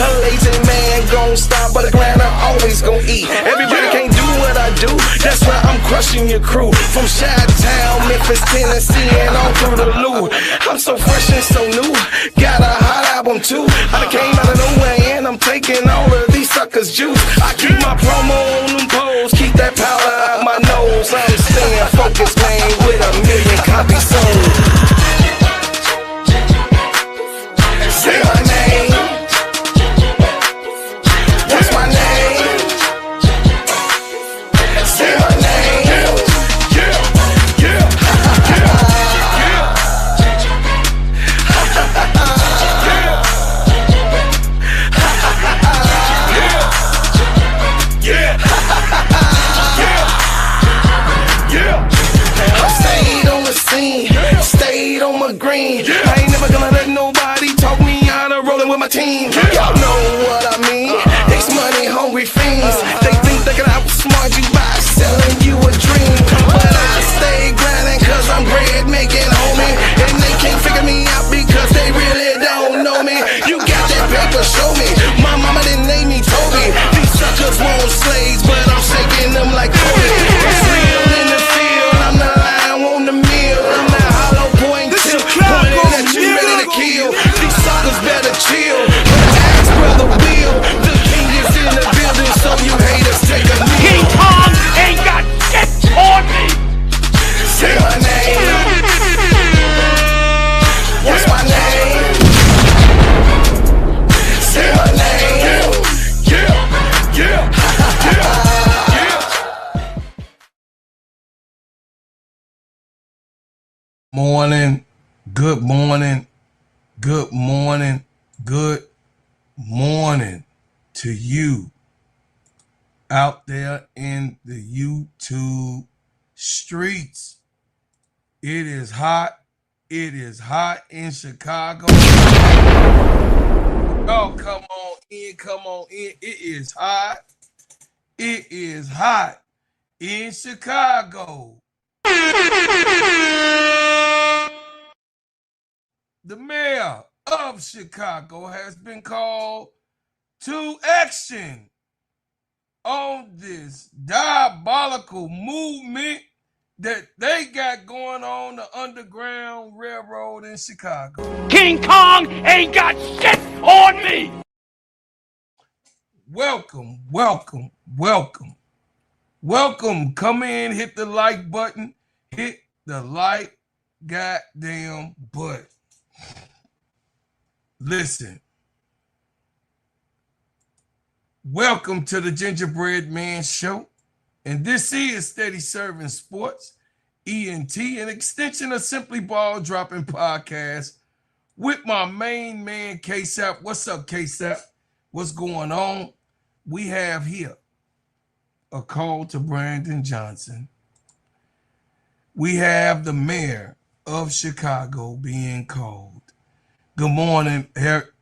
A lazy man gon' stop, but a grinder always gon' eat. Everybody can't do what I do, that's why I'm crushing your crew. From Chi-Town, Memphis, Tennessee, and all through the Lou. I'm so fresh and so new, got a hot album too. I came out of nowhere and I'm taking all of these suckers' juice. I keep my promo on them poles, keep that powder out my nose. I'm staying focused, man, with 1 million copies sold. Say my name. What's my name? Say my name. Yeah, yeah, yeah, I stayed on the scene, stayed on my green. I ain't never gonna let nobody talk me out of rolling with my team. Y'all know what I mean. These money hungry fiends, they think they can outsmart you by selling you a dream. But I stay grinding cause I'm bread making, homie. And they can't figure me out because they really don't know me. You got that paper, show me. My mama didn't name me Toby. These suckers want slaves, but I'm shaking them like Cody. It's real in the field, I'm the lion on the mill. I'm that hollow point tip, pointing at you ready to kill. These suckers better chill, but ask Brother Will. The king is in the building, so you haters take a knee. King Kong ain't got shit on me. Say my name. What's my name? Say my name. Yeah, yeah, yeah. Morning, good morning, good morning, good morning to you out there in the YouTube streets. It is hot. It is hot in Chicago. Oh, come on in, come on in. It is hot. It is hot in Chicago. The mayor of Chicago has been called to action on this diabolical movement that they got going on the Underground Railroad in Chicago. King Kong ain't got shit on me. Welcome, welcome, welcome, welcome. Come in, hit the like button, hit the like goddamn button. Listen, welcome to the Gingerbread Man Show, and this is Steady Serving Sports, ENT, an extension of Simply Ball Dropping Podcast with my main man, K-Sap. What's up, K-Sap? What's going on? We have here a call to Brandon Johnson. We have the mayor of Chicago being called. Good morning, Her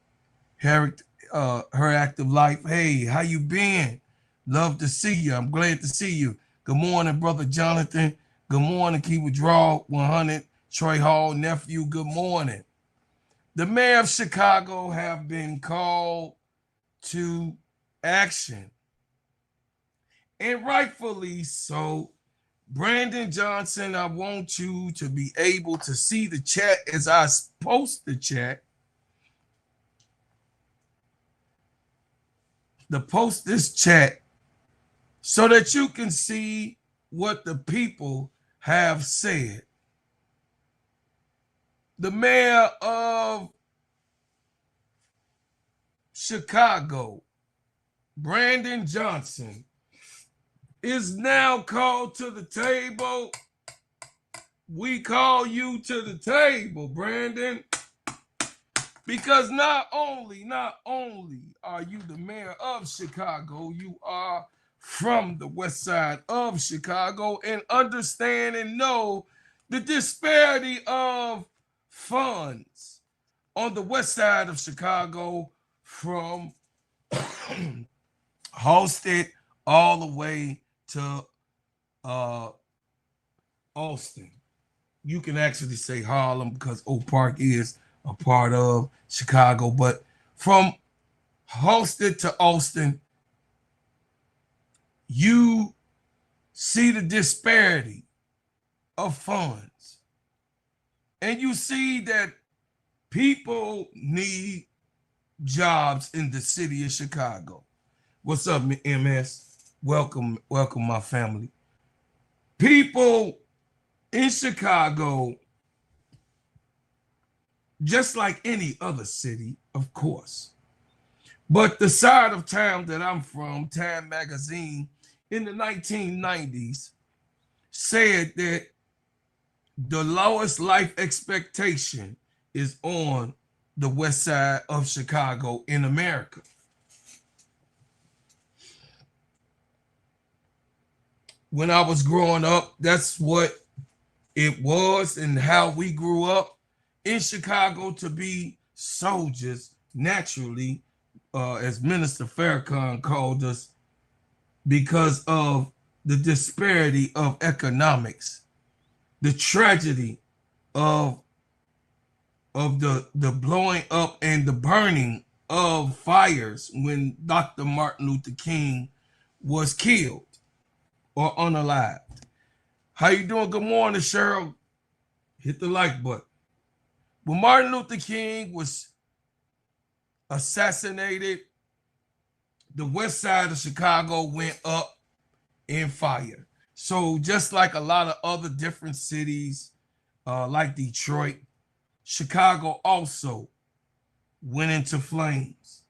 Active Life. Hey, how you been? Love to see you. I'm glad to see you. Good morning, Brother Jonathan. Good morning, Keyword Draw 100. Troy Hall, nephew, good morning. The mayor of Chicago have been called to action. And rightfully so. Brandon Johnson, I want you to be able to see the chat as I post the chat. Post this chat so that you can see what the people have said. The mayor of Chicago, Brandon Johnson, is now called to the table. We call you to the table, Brandon, because not only are you the mayor of Chicago, you are from the west side of Chicago and understand and know the disparity of funds on the west side of Chicago from Halsted all the way to Austin. You can actually say Harlem because Oak Park is a part of Chicago, but from hosted to Austin, you see the disparity of funds. And you see that people need jobs in the city of Chicago. What's up, MS? Welcome, my family. People in Chicago, just like any other city, of course. But the side of town that I'm from, Time Magazine, in the 1990s, said that the lowest life expectation is on the west side of Chicago in America. When I was growing up, that's what it was and how we grew up in Chicago, to be soldiers naturally, as Minister Farrakhan called us, because of the disparity of economics, the tragedy of the blowing up and the burning of fires when Dr. Martin Luther King was killed or unalived. How you doing? Good morning, Cheryl. Hit the like button. When Martin Luther King was assassinated, the west side of Chicago went up in fire. So just like a lot of other different cities, like Detroit, Chicago also went into flames.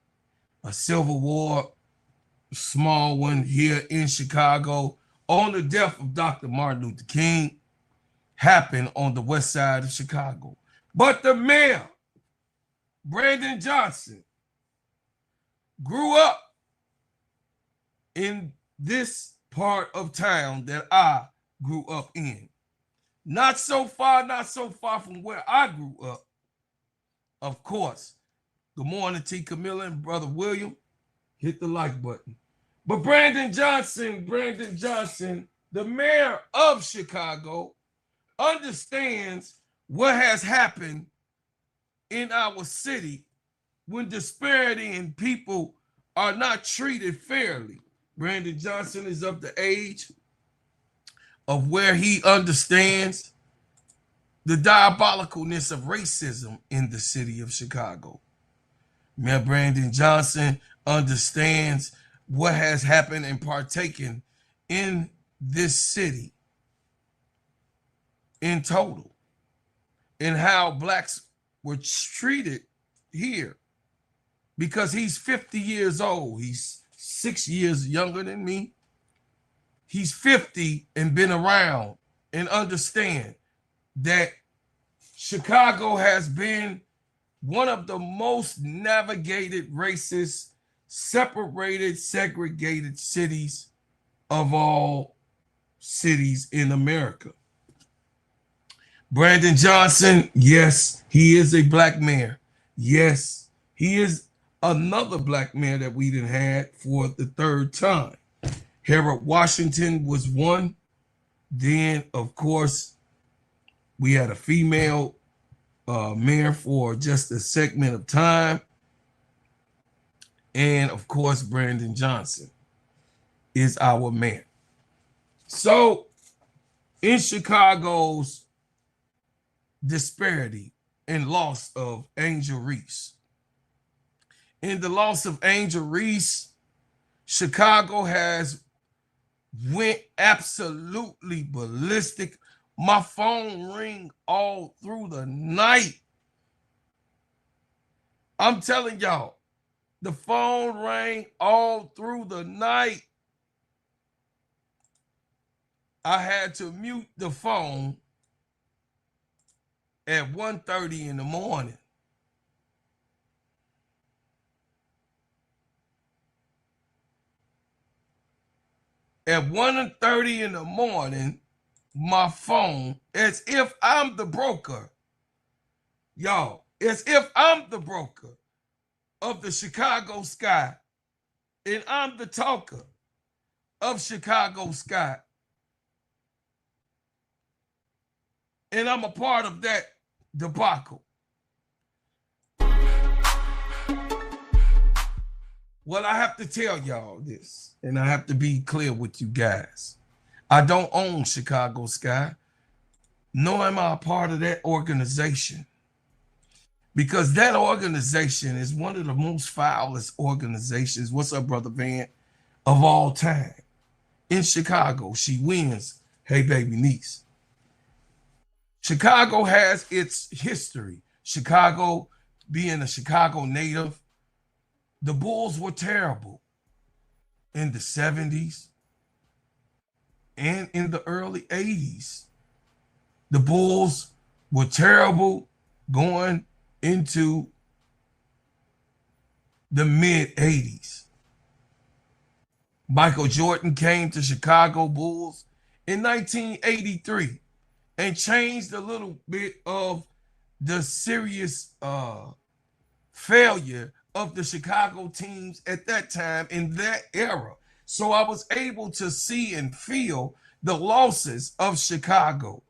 A civil war, small one here in Chicago, on the death of Dr. Martin Luther King, happened on the west side of Chicago. But the mayor, Brandon Johnson, grew up in this part of town that I grew up in. Not so far from where I grew up. Of course. Good morning, T. Camilla and Brother William. Hit the like button. But Brandon Johnson, the mayor of Chicago, understands what has happened in our city when disparity in people are not treated fairly. Brandon Johnson is of the age of where he understands the diabolicalness of racism in the city of Chicago. Mayor Brandon Johnson understands what has happened and partaken in this city in total, and how blacks were treated here, because he's 50 years old. He's 6 years younger than me. He's 50 and been around and understand that Chicago has been one of the most navigated, racist, separated, segregated cities of all cities in America. Brandon Johnson, yes, he is a black mayor. Yes, he is another black mayor that we done had for the third time. Harold Washington was one. Then, of course, we had a female mayor for just a segment of time. And, of course, Brandon Johnson is our mayor. So, in Chicago's disparity and loss of Angel Reese, in the loss of Angel Reese, Chicago has went absolutely ballistic. My phone ring all through the night. I'm telling y'all, the phone rang all through the night. I had to mute the phone at 1:30 in the morning. At 1:30 in the morning, my phone, as if I'm the broker, y'all, as if I'm the broker of the Chicago Sky, and I'm the talker of Chicago Sky, and I'm a part of that debacle. Well, I have to tell y'all this, and I have to be clear with you guys. I don't own Chicago Sky, nor am I a part of that organization. Because that organization is one of the most foulest organizations, what's up, Brother Van, of all time. In Chicago, she wins. Hey, baby niece. Chicago has its history. Chicago, being a Chicago native, the Bulls were terrible in the 70s and in the early 80s. The Bulls were terrible going into the mid 80s. Michael Jordan came to Chicago Bulls in 1983 and changed a little bit of the serious failure of the Chicago teams at that time in that era. So I was able to see and feel the losses of Chicago.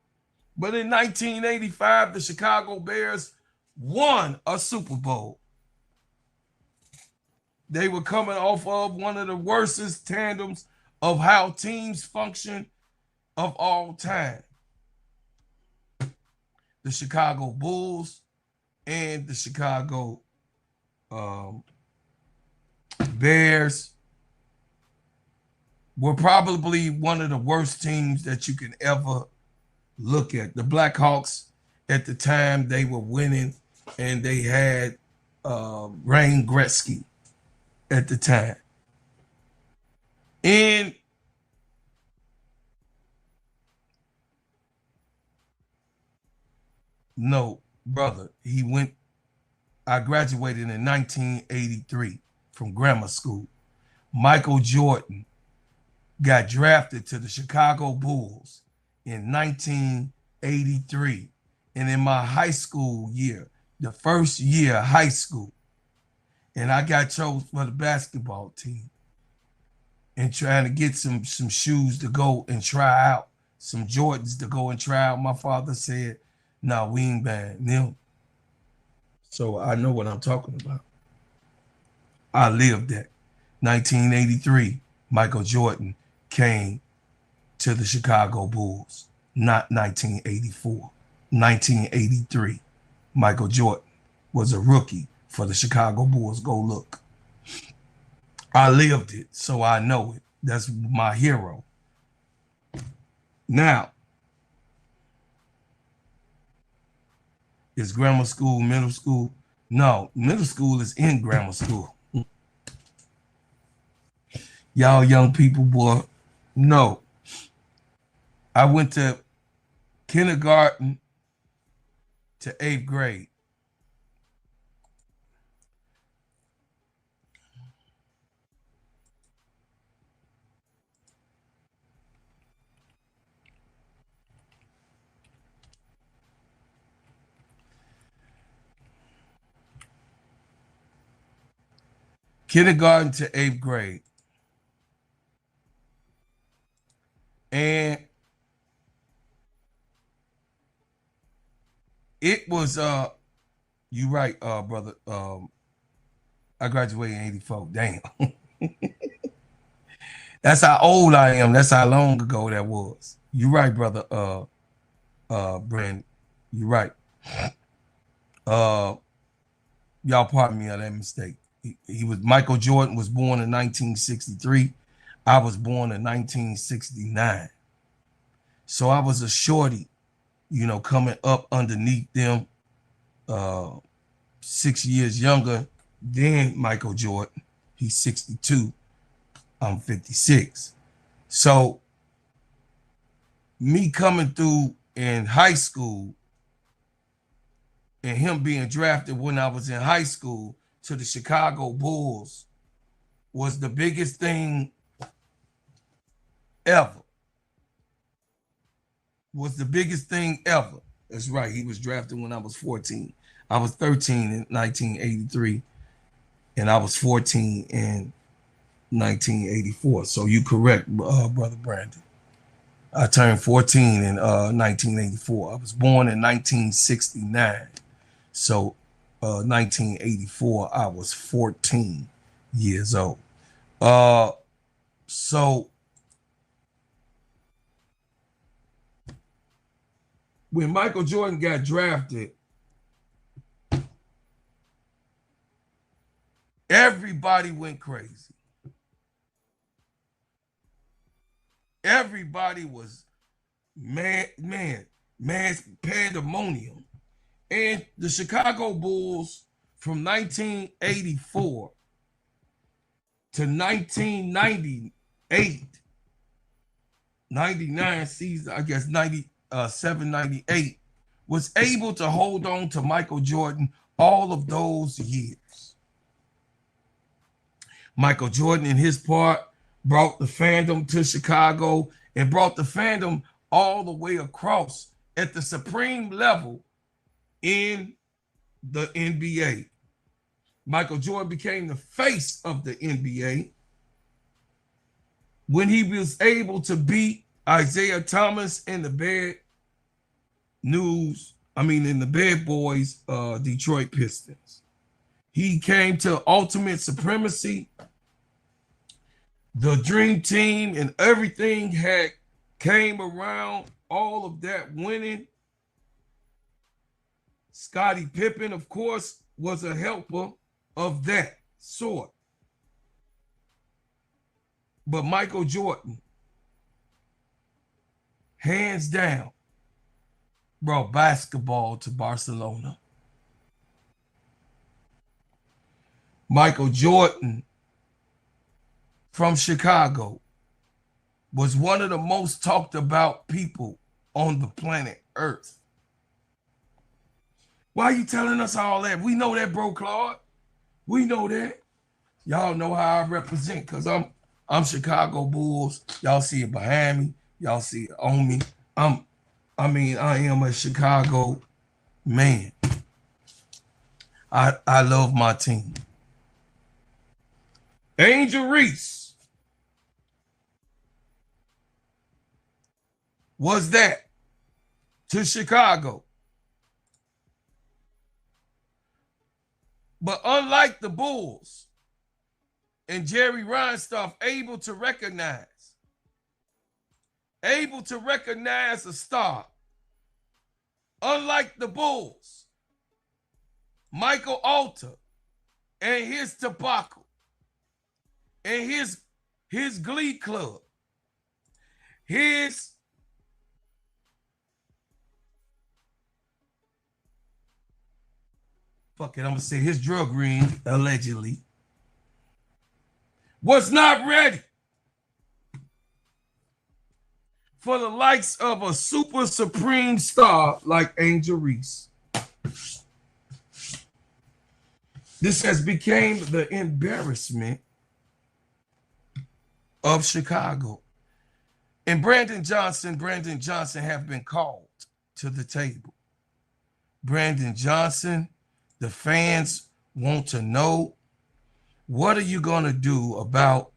But in 1985, the Chicago Bears won a Super Bowl. They were coming off of one of the worstest tandems of how teams function of all time. The Chicago Bulls and the Chicago Bears were probably one of the worst teams that you can ever look at. The Blackhawks at the time, they were winning, and they had Wayne Gretzky at the time. And no, brother, I graduated in 1983 from grammar school. Michael Jordan got drafted to the Chicago Bulls in 1983. And in my high school year, the first year of high school, and I got chosen for the basketball team and trying to get some shoes to go and try out, some Jordans to go and try out. My father said, "No, we ain't buying them." So I know what I'm talking about. I lived that. 1983, Michael Jordan came to the Chicago Bulls, not 1984. 1983, Michael Jordan was a rookie for the Chicago Bulls. Go look. I lived it, so I know it. That's my hero. Now, is grammar school, middle school? No, middle school is in grammar school. Y'all young people, boy, no. I went to kindergarten to 8th grade. Kindergarten to 8th grade. And it was you right, brother. I graduated in 84. Damn. That's how old I am. That's how long ago that was. You right, brother. Brandon. You right. Y'all pardon me on that mistake. He was Michael Jordan was born in 1963. I was born in 1969. So I was a shorty, coming up underneath them, 6 years younger than Michael Jordan. He's 62. I'm 56. So me coming through in high school and him being drafted when I was in high school to the Chicago Bulls was the biggest thing ever. Was the biggest thing ever. That's right. He was drafted when I was 14. I was 13 in 1983, and I was 14 in 1984. So you correct, Brother Brandon. I turned 14 in 1984. I was born in 1969. So 1984, I was 14. years old. So when Michael Jordan got drafted, everybody went crazy. Everybody was man pandemonium. And the Chicago Bulls from 1984 to 1998, 99 season, I guess 97, 98, was able to hold on to Michael Jordan all of those years. Michael Jordan, in his part, brought the fandom to Chicago and brought the fandom all the way across at the supreme level in the NBA. Michael Jordan became the face of the NBA when he was able to beat Isaiah Thomas in the Bad Boys, Detroit Pistons. He came to ultimate supremacy. The dream team and everything had came around, all of that winning. Scottie Pippen, of course, was a helper of that sort. But Michael Jordan, hands down, brought basketball to Barcelona. Michael Jordan from Chicago was one of the most talked about people on the planet Earth. Why are you telling us all that? We know that, bro, Claude. We know that. Y'all know how I represent, because I'm Chicago Bulls. Y'all see it behind me. Y'all see it on me. I am a Chicago man. I love my team. Angel Reese was that to Chicago. But unlike the Bulls and Jerry Reinsdorf, able to recognize a star, unlike the Bulls, Michael Alter and his tobacco and his glee club, his his drug ring, allegedly, was not ready for the likes of a super supreme star like Angel Reese. This has become the embarrassment of Chicago. And Brandon Johnson have been called to the table. Brandon Johnson, the fans want to know, what are you going to do about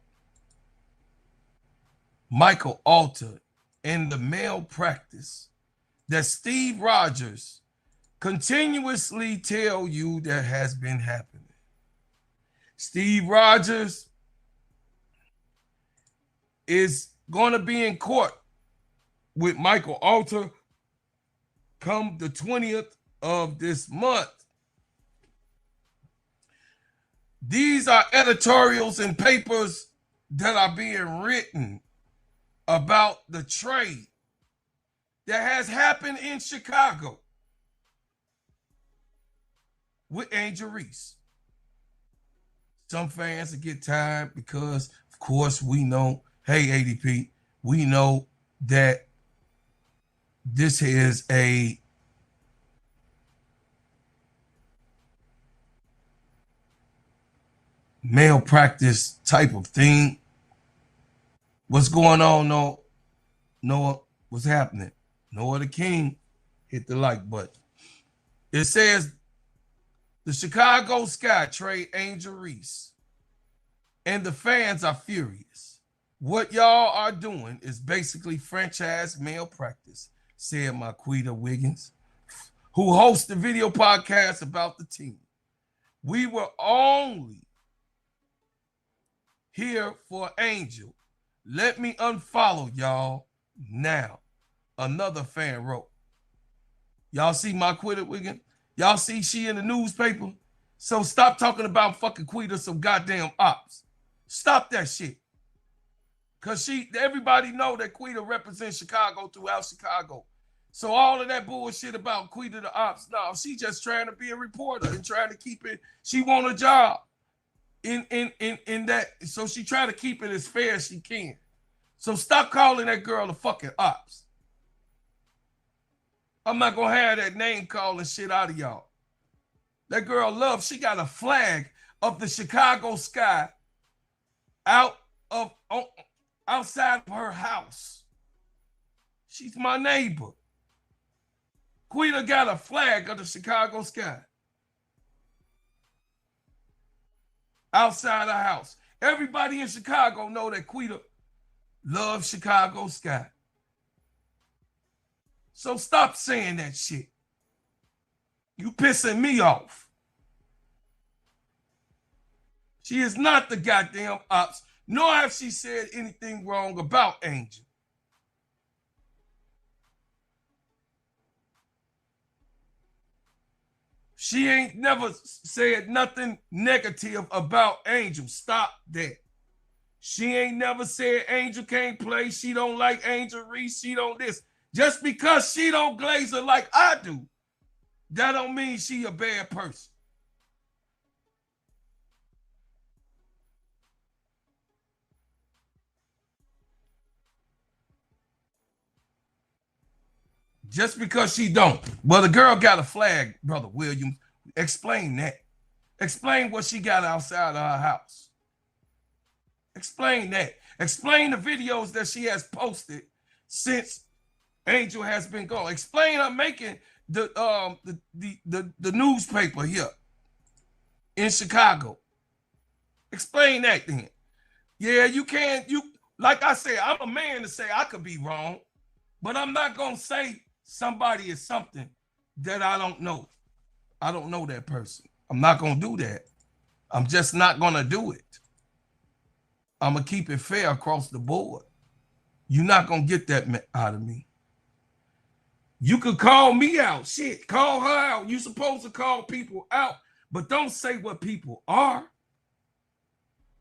Michael Alter and the malpractice that Steve Rogers continuously tell you that has been happening? Steve Rogers is going to be in court with Michael Alter come the 20th of this month. These are editorials and papers that are being written about the trade that has happened in Chicago with Angel Reese. Some fans will get tired because, of course, we know, hey, ADP, we know that this is a malpractice type of thing. What's going on, Noah? What's happening? Noah the King, hit the like button. It says the Chicago Sky trade Angel Reese, and the fans are furious. What y'all are doing is basically franchise malpractice, said Marquita Wiggins, who hosts the video podcast about the team. We were only here for Angel. Let me unfollow y'all now. Another fan wrote. Y'all see my Quita Wiggin? Y'all see she in the newspaper? So stop talking about fucking Quita some goddamn ops. Stop that shit. Cause everybody know that Quita represents Chicago throughout Chicago. So all of that bullshit about Quita the ops, no, she just trying to be a reporter and trying to keep it. She want a job in that. So she try to keep it as fair as she can. So stop calling that girl a fucking ops. I'm not gonna have that name calling shit out of y'all. That girl Love, she got a flag of the Chicago sky outside of her house. She's my neighbor. Quita got a flag of the Chicago sky outside her house. Everybody in Chicago know that Quita loves Chicago sky. So stop saying that shit. You pissing me off. She is not the goddamn ops, nor have she said anything wrong about Angel. She ain't never said nothing negative about Angel. Stop that. She ain't never said Angel can't play. She don't like Angel Reese. She don't this. Just because she don't glaze her like I do, that don't mean she a bad person. Just because she don't. Well, the girl got a flag, Brother Williams. Explain that. Explain what she got outside of her house. Explain that. Explain the videos that she has posted since Angel has been gone. Explain her making the newspaper here in Chicago. Explain that then. Yeah, you can. Like I said, I'm a man to say I could be wrong, but I'm not gonna say somebody is something that I don't know. I don't know that person. I'm not gonna do that. I'm just not gonna do it. I'm gonna keep it fair across the board. You're not gonna get that out of me. You could call me out. Shit, call her out. You're supposed to call people out, but don't say what people are.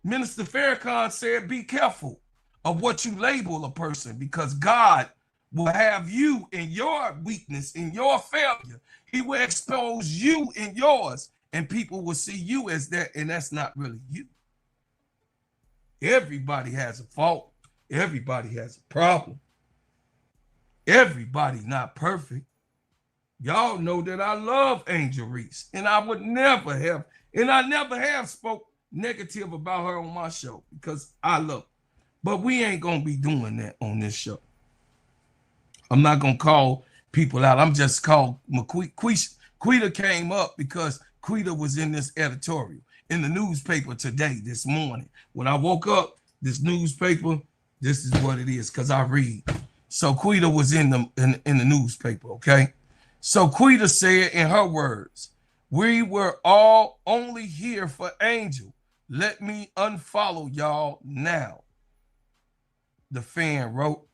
Minister Farrakhan said, be careful of what you label a person because God will have you in your weakness, in your failure. He will expose you in yours, and people will see you as that, and that's not really you. Everybody has a fault. Everybody has a problem. Everybody's not perfect. Y'all know that I love Angel Reese, and I would never have, and I never have spoke negative about her on my show because I love her. But we ain't going to be doing that on this show. I'm not going to call people out. I'm just called Quita came up because Quita was in this editorial in the newspaper today, this morning. When I woke up, this newspaper, this is what it is because I read. So Quita was in the newspaper, okay? So Quita said in her words, we were all only here for Angel. Let me unfollow y'all now. The fan wrote,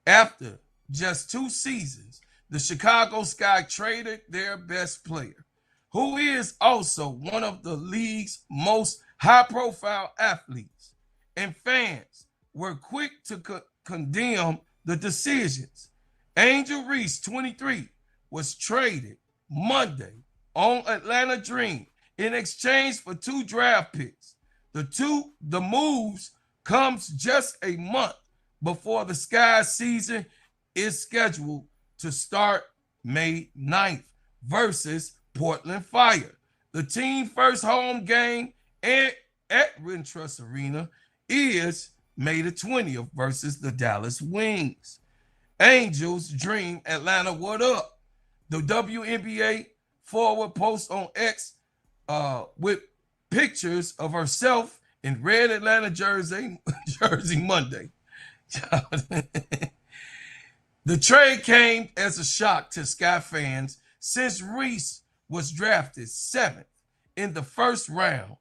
after just 2 seasons, the Chicago Sky traded their best player, who is also one of the league's most high-profile athletes, and fans were quick to condemn the decisions. Angel Reese, 23, was traded Monday on Atlanta Dream in exchange for 2 draft picks. The moves comes just a month before the Sky season is scheduled to start May 9th versus Portland Fire. The team first home game at Wintrust Arena is May the 20th versus the Dallas Wings. Angels Dream Atlanta, what up? The WNBA forward post on X with pictures of herself in red Atlanta jersey Monday. The trade came as a shock to Sky fans since Reese was drafted 7th in the first round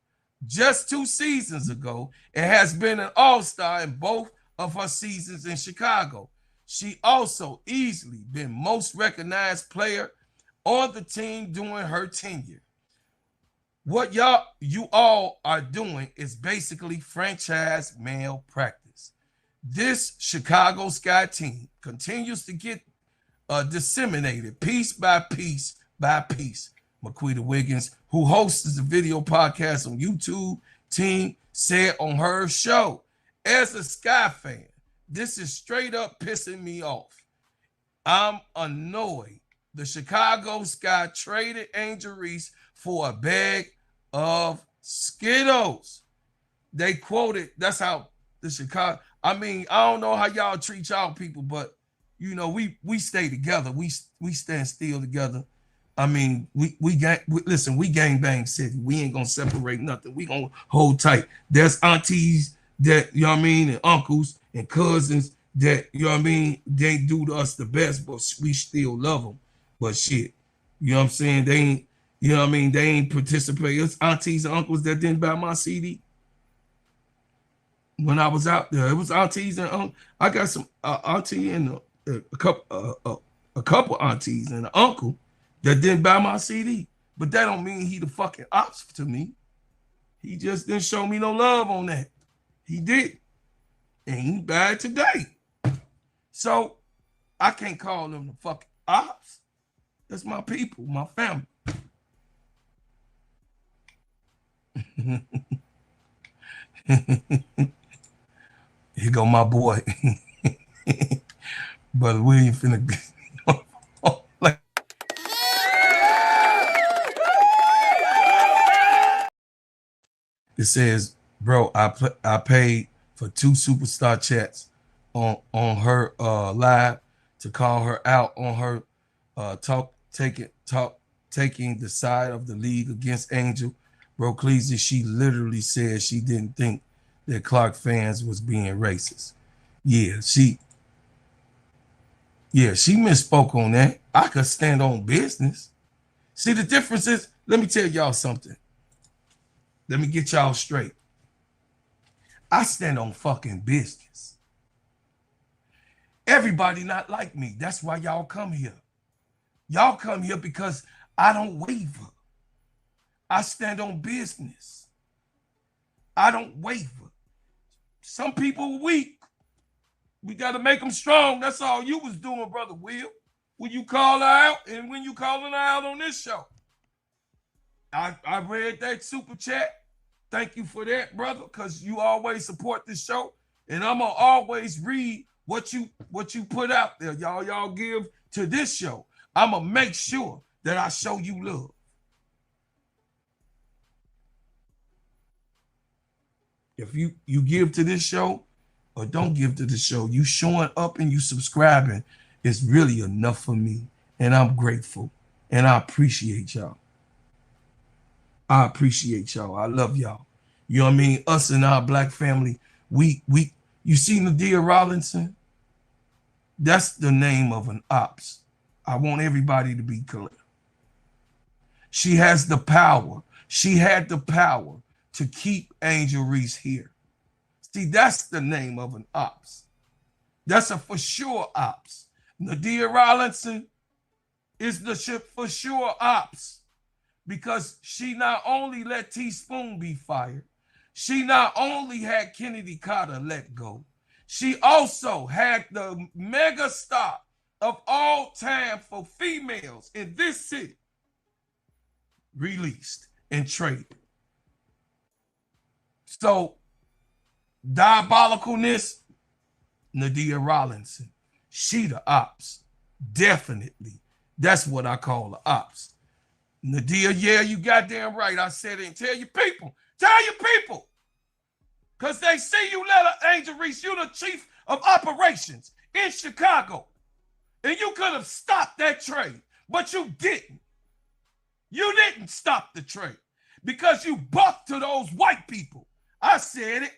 just 2 seasons ago and has been an all-star in both of her seasons in Chicago. She also easily been most recognized player on the team during her tenure. What you all are doing is basically franchise malpractice. This Chicago Sky team continues to get disseminated piece by piece by piece. Maquita Wiggins, who hosts the video podcast on YouTube, team said on her show, as a Sky fan, this is straight up pissing me off. I'm annoyed. The Chicago Sky traded Angel Reese for a bag of Skittles. They quoted, that's how the Chicago, I mean, I don't know how y'all treat y'all people, but you know, we stay together. We stand still together. I mean, listen, we gang bang city. We ain't gonna separate nothing. We gonna hold tight. There's aunties that, you know what I mean, and uncles and cousins that, you know what I mean, they do to us the best, but we still love them. But shit, you know what I'm saying? They ain't, you know what I mean, they ain't participate. It's aunties and uncles that didn't buy my CD when I was out there. It was aunties and I got some auntie and a couple aunties and an uncle that didn't buy my CD. But that don't mean he the fucking ops to me. He just didn't show me no love on that. He did. And he bad today. So I can't call them the fucking ops. That's my people, my family. Here go my boy. Brother William finna like it says, bro, I paid for 2 superstar chats on her live to call her out on her taking the side of the league against Angel. Bro, Cleasy, she literally said she didn't think that Clark fans was being racist. Yeah, she misspoke on that. I could stand on business. See, the difference is, let me tell y'all something. Let me get y'all straight. I stand on fucking business. Everybody not like me. That's why y'all come here. Y'all come here because I don't waver. I stand on business. I don't waver. Some people weak. We got to make them strong. That's all you was doing, Brother Will. When you call her out and when you calling her out on this show. I read that super chat. Thank you for that, brother, because you always support this show. And I'm going to always read what you put out there. Y'all give to this show. I'm going to make sure that I show you love. If you give to this show or don't give to the show, you showing up and you subscribing is really enough for me. And I'm grateful. And I appreciate y'all. I appreciate y'all. I love y'all. You know what I mean? Us and our black family, you see Nadia Rollinson? That's the name of an ops. I want everybody to be clear. She has the power. She had the power to keep Angel Reese here. See, that's the name of an ops. That's a for sure ops. Nadia Rollinson is the for sure ops because she not only let Teaspoon be fired, she not only had Kennedy Carter let go, she also had the mega star of all time for females in this city released and traded. So, diabolicalness, Nadia Rollinson. She the ops. Definitely. That's what I call the ops. Nadia, yeah, you goddamn right. I said it. And tell your people. Tell your people. Because they see you let Angel Reese, you the chief of operations in Chicago. And you could have stopped that trade. But you didn't. You didn't stop the trade. Because you bucked to those white people. I said it.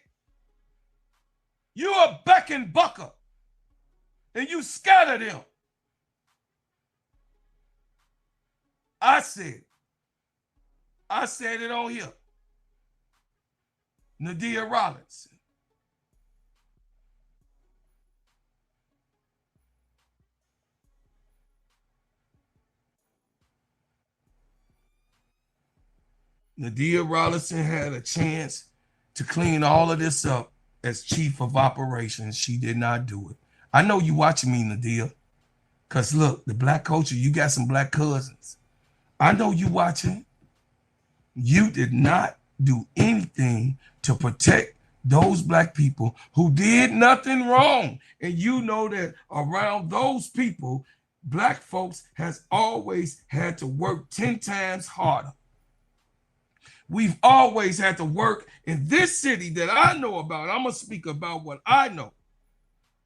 You a beck and bucker. And you scatter them. I said it on here. Nadia Rollinson. Nadia Rollinson had a chance to clean all of this up as chief of operations. She did not do it. I know you watching me, Nadia, because look, the black culture, you got some black cousins. I know you watching. You did not do anything to protect those black people who did nothing wrong. And you know that around those people, black folks has always had to work 10 times harder. We've always had to work in this city that I know about. I'm going to speak about what I know.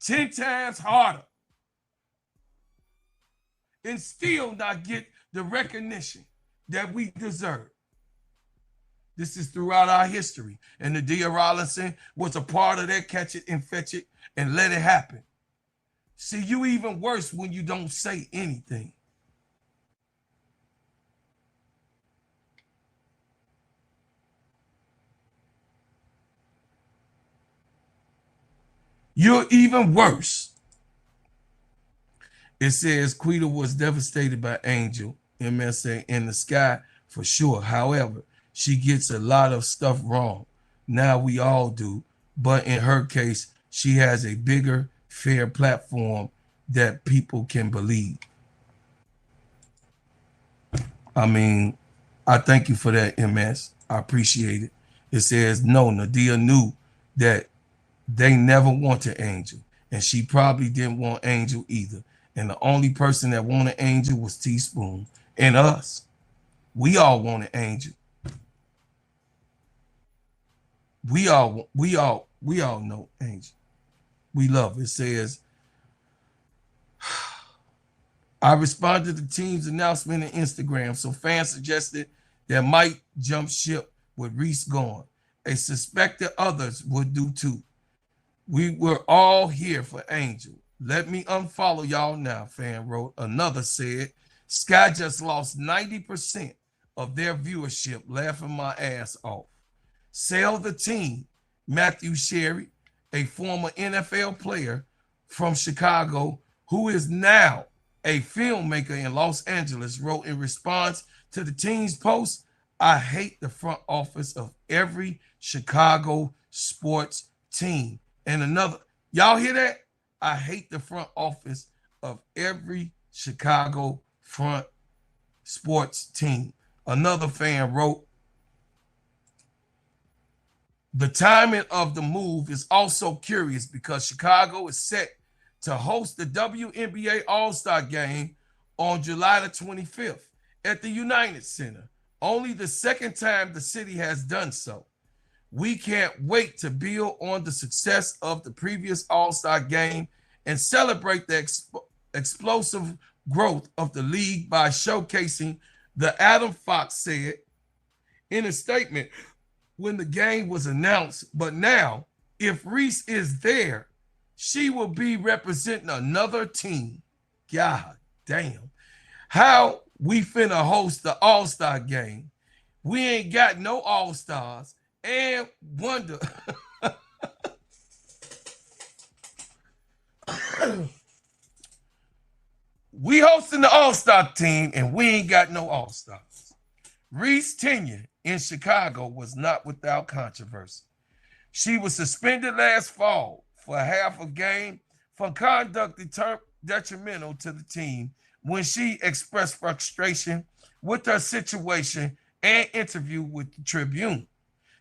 10 times harder. And still not get the recognition that we deserve. This is throughout our history. And Nadia Rollinson was a part of that catch it and fetch it and let it happen. See, you even worse when you don't say anything. You're even worse. It says Quita was devastated by Angel, MSA, in the sky for sure. However, she gets a lot of stuff wrong. Now we all do. But in her case, she has a bigger, fair platform that people can believe. I mean, I thank you for that, MS. I appreciate it. It says, no, Nadia knew that they never wanted Angel. And she probably didn't want Angel either. And the only person that wanted Angel was Teaspoon and us. We all wanted Angel. We all know Angel. We love it. It says, I responded to the team's announcement on Instagram, so fans suggested that might jump ship with Reese gone. I suspected others would do too. We were all here for Angel. Let me unfollow y'all now, fan wrote. Another said, Sky just lost 90% of their viewership, laughing my ass off. Sell the team. Matthew Sherry, a former NFL player from Chicago, who is now a filmmaker in Los Angeles, wrote in response to the team's post, I hate the front office of every Chicago sports team. And another, y'all hear that? I hate the front office of every Chicago front sports team. Another fan wrote, the timing of the move is also curious because Chicago is set to host the WNBA All-Star Game on July the 25th at the United Center. Only the second time the city has done so. We can't wait to build on the success of the previous All-Star Game and celebrate the explosive growth of the league by showcasing the Adam Fox said in a statement when the game was announced. But now, if Reese is there, she will be representing another team. God damn. How we finna host the All-Star Game? We ain't got no All-Stars and wonder. We hosting the All-Star team and we ain't got no All-Stars. Reese's tenure in Chicago was not without controversy. She was suspended last fall for half a game for conduct detrimental to the team when she expressed frustration with her situation and interview with the Tribune,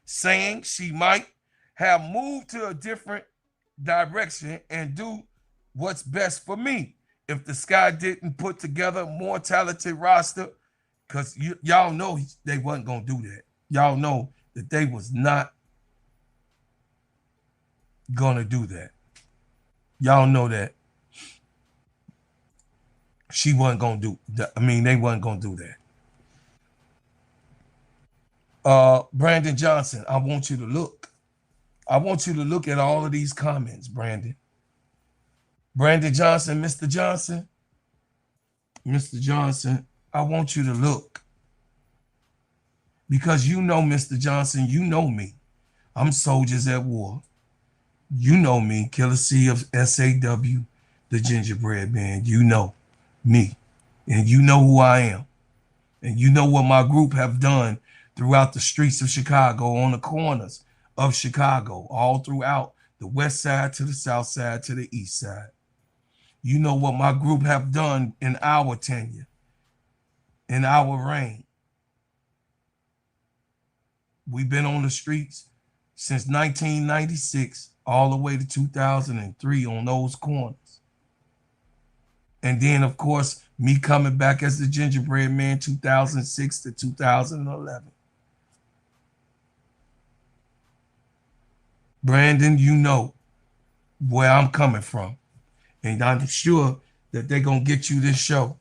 saying she might have moved to a different direction and do what's best for me if the Sky didn't put together a more talented roster, because y'all know they wasn't going to do that. Y'all know that they was not going to do that. Y'all know that she wasn't going to do that. I mean, they wasn't going to do that. Brandon Johnson, I want you to look. I want you to look at all of these comments, Brandon. Brandon Johnson, Mr. Johnson, I want you to look. Because you know, Mr. Johnson, you know me. I'm soldiers at war. You know me, Killer C of SAW, the Gingerbread Man. You know me. And you know who I am. And you know what my group have done throughout the streets of Chicago, on the corners of Chicago, all throughout the west side to the south side to the east side. You know what my group have done in our tenure, in our reign. We've been on the streets since 1996 all the way to 2003 on those corners. And then, of course, me coming back as the Gingerbread Man 2006 to 2011. Brandon, you know where I'm coming from. And I'm sure that they're going to get you this show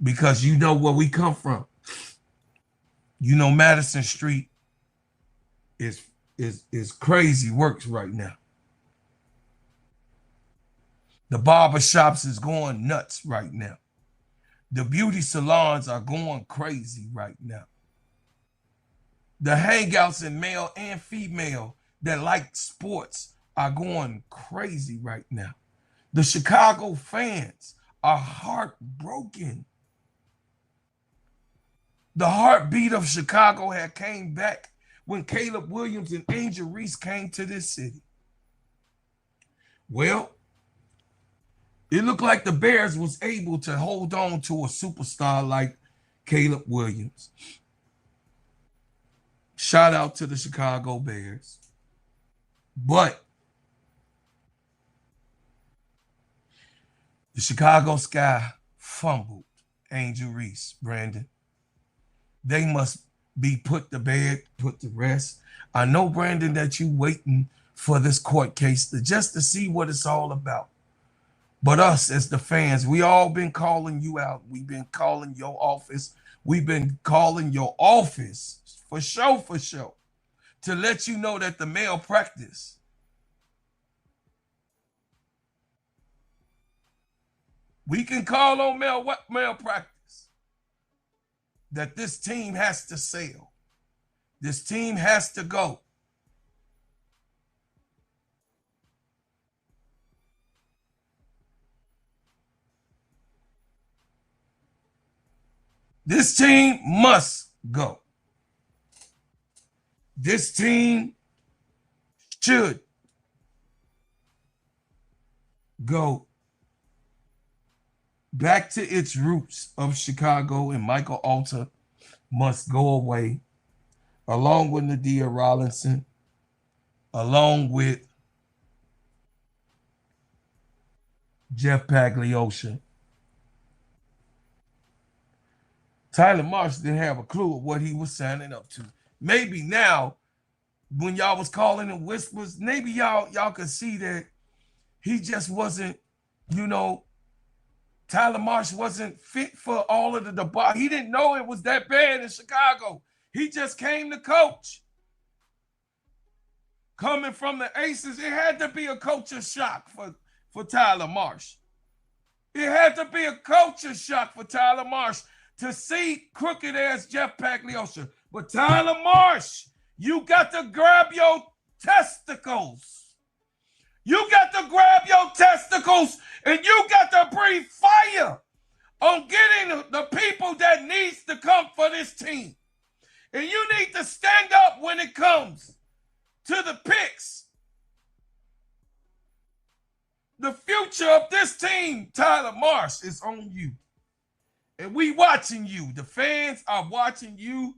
because you know where we come from. You know Madison Street is crazy works right now. The barber shops is going nuts right now. The beauty salons are going crazy right now. The hangouts in male and female that like sports are going crazy right now. The Chicago fans are heartbroken. The heartbeat of Chicago had came back when Caleb Williams and Angel Reese came to this city. Well, it looked like the Bears was able to hold on to a superstar like Caleb Williams. Shout out to the Chicago Bears. But the Chicago Sky fumbled Angel Reese, Brandon. They must be put to bed, put to rest. I know, Brandon, that you waiting for this court case just to see what it's all about. But us as the fans, we all been calling you out. We've been calling your office. We've been calling your office for sure, to let you know that the malpractice we can call on malpractice, that this team has to sell. This team has to go. This team must go. This team should go back to its roots of Chicago, and Michael Alter must go away, along with Nadia Rollinson, along with Jeff Pagliosha. Tyler Marsh didn't have a clue of what he was signing up to. Maybe now, when y'all was calling him whispers, maybe y'all could see that he just wasn't, Tyler Marsh wasn't fit for all of the debacle. He didn't know it was that bad in Chicago. He just came to coach. Coming from the Aces, it had to be a culture shock for Tyler Marsh. It had to be a culture shock for Tyler Marsh to see crooked ass Jeff Pagliosha. But Tyler Marsh, you got to grab your testicles. You got to grab your testicles and you got to breathe fire on getting the people that needs to come for this team. And you need to stand up when it comes to the picks. The future of this team, Tyler Marsh, is on you. And we watching you. The fans are watching you.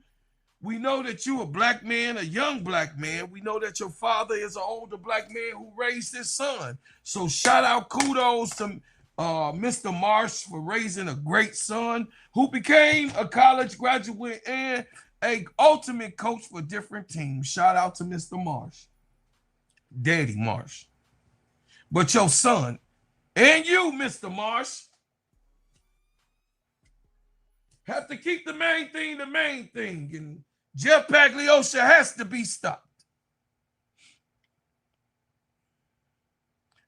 We know that you a black man, a young black man. We know that your father is an older black man who raised his son. So shout out, kudos to Mr. Marsh for raising a great son who became a college graduate and an ultimate coach for different teams. Shout out to Mr. Marsh, Daddy Marsh. But your son and you, Mr. Marsh, have to keep the main thing the main thing. And Jeff Pagliosha has to be stopped.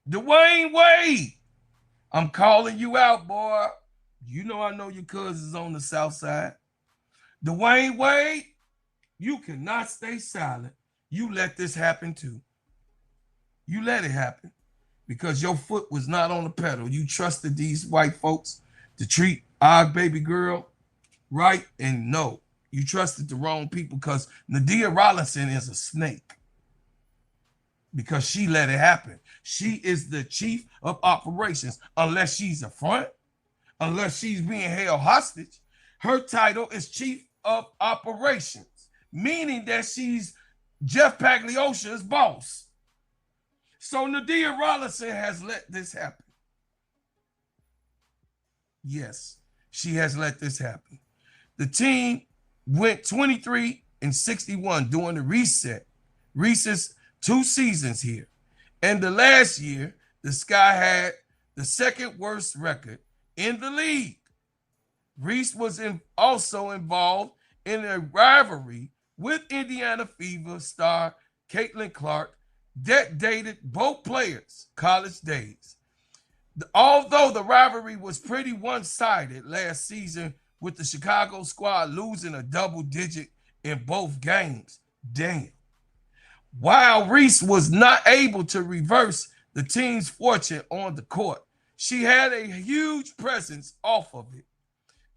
Dwayne Wade, I'm calling you out, boy. You know I know your cousins on the south side. Dwayne Wade, you cannot stay silent. you let this happen too. You let it happen because your foot was not on the pedal. You trusted these white folks to treat our baby girl right, and no, you trusted the wrong people because Nadia Rollinson is a snake because she let it happen. She is the chief of operations. Unless she's a front, unless she's being held hostage, her title is chief of operations, meaning that she's Jeff Pagliosha's boss. So Nadia Rollinson has let this happen. Yes, she has let this happen. The team went 23-61 during the reset. Reese's 2 seasons here. And the last year, the Sky had the second worst record in the league. Reese was also involved in a rivalry with Indiana Fever star Caitlin Clark that dated both players' college days. Although the rivalry was pretty one-sided last season with the Chicago squad losing a double digit in both games. Damn. While Reese was not able to reverse the team's fortune on the court, she had a huge presence off of it.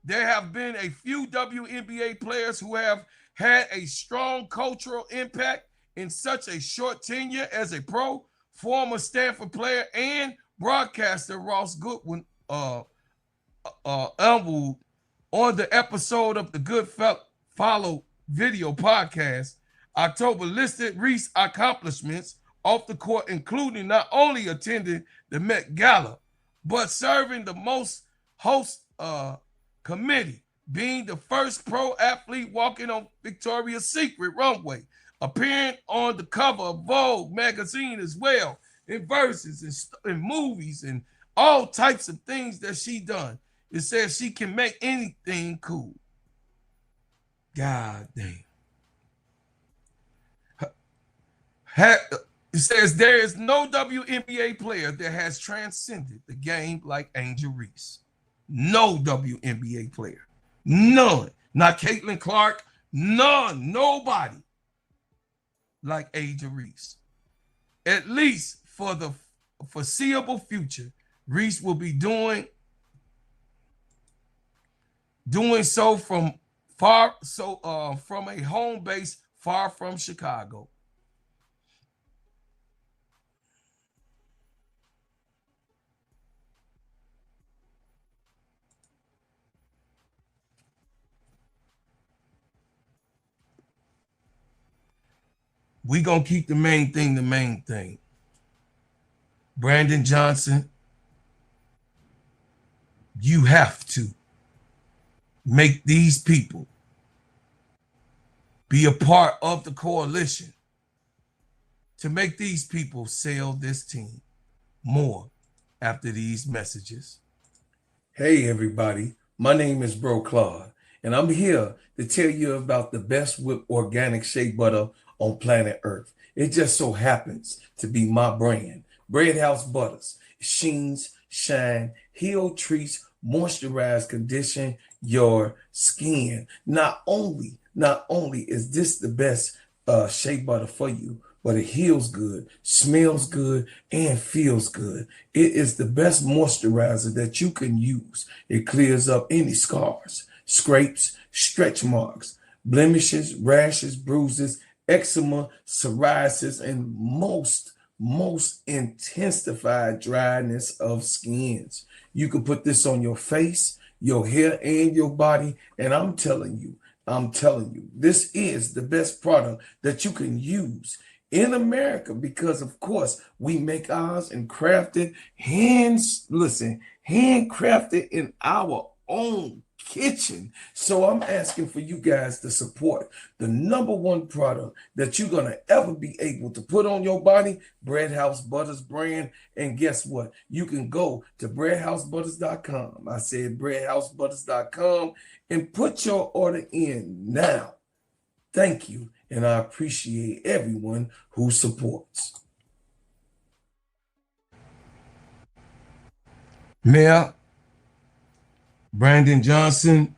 There have been a few WNBA players who have had a strong cultural impact in such a short tenure as a pro. Former Stanford player and broadcaster Ross Goodwin Elmwood on the episode of the Good Follow video podcast October listed Reese's accomplishments off the court, including not only attending the Met Gala, but serving the most host committee, being the first pro athlete walking on Victoria's Secret runway, appearing on the cover of Vogue magazine as well, in verses and movies and all types of things that she done. It says she can make anything cool. God damn. It says there is no WNBA player that has transcended the game like Angel Reese. No WNBA player. None. Not Caitlin Clark. None. Nobody like Angel Reese. At least for the foreseeable future, Reese will be doing so from a home base far from Chicago. We gonna keep the main thing the main thing. Brandon Johnson, you have to make these people be a part of the coalition to make these people sell this team more after these messages. Hey everybody, my name is Bro Claude, and I'm here to tell you about the best whipped organic shea butter on planet Earth. It just so happens to be my brand, Bread House Butters. Sheens, shine, heal, treats, moisturize, condition your skin. Not only is this the best shea butter for you, but it heals good, smells good, and feels good. It is the best moisturizer that you can use. It clears up any scars, scrapes, stretch marks, blemishes, rashes, bruises, eczema, psoriasis, and most intensified dryness of skins. You can put this on your face, your hair, and your body, and I'm telling you, this is the best product that you can use in America because, of course, we make ours and crafted, handcrafted in our own kitchen. So I'm asking for you guys to support the #1 product that you're going to ever be able to put on your body, Bread House Butters brand. And guess what? You can go to breadhousebutters.com. I said breadhousebutters.com and put your order in now. Thank you. And I appreciate everyone who supports. Mayor Brandon Johnson,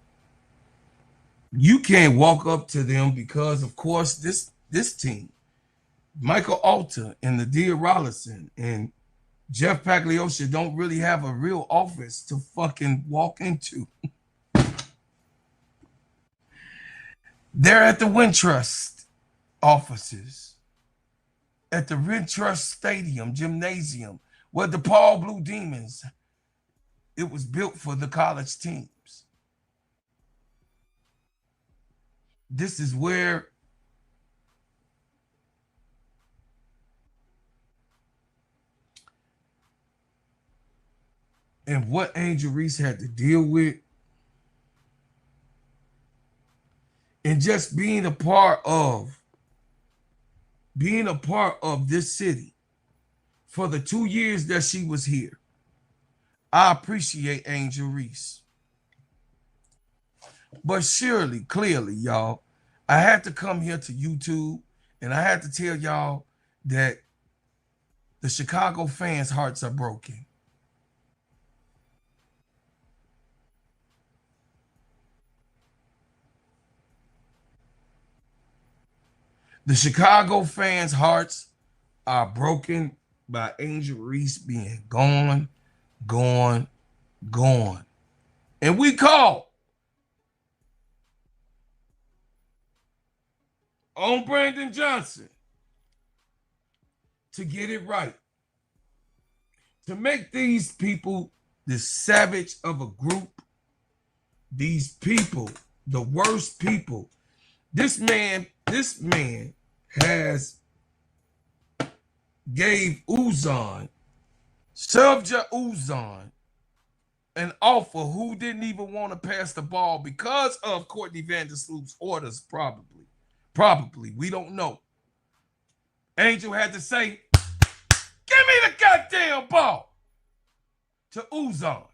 you can't walk up to them because, of course, this team Michael Alter and Nadia Rollison and Jeff Pagliosha don't really have a real office to fucking walk into. They're at the Wintrust offices, at the Wintrust Stadium, gymnasium, where the Paul Blue Demons, it was built for the college teams. This is where and what Angel Reese had to deal with, and just being a part of this city for the 2 years that she was here. I appreciate Angel Reese. But surely, clearly, y'all, I had to come here to YouTube and I had to tell y'all that the Chicago fans' hearts are broken. The Chicago fans' hearts are broken by Angel Reese being gone. And we called on Brandon Johnson to get it right, to make these people the savage of a group, these people, the worst people. This man has gave Servja Uzan, an offer who didn't even want to pass the ball because of Courtney Vandersloot's orders, probably. We don't know. Angel had to say, give me the goddamn ball to Uzan.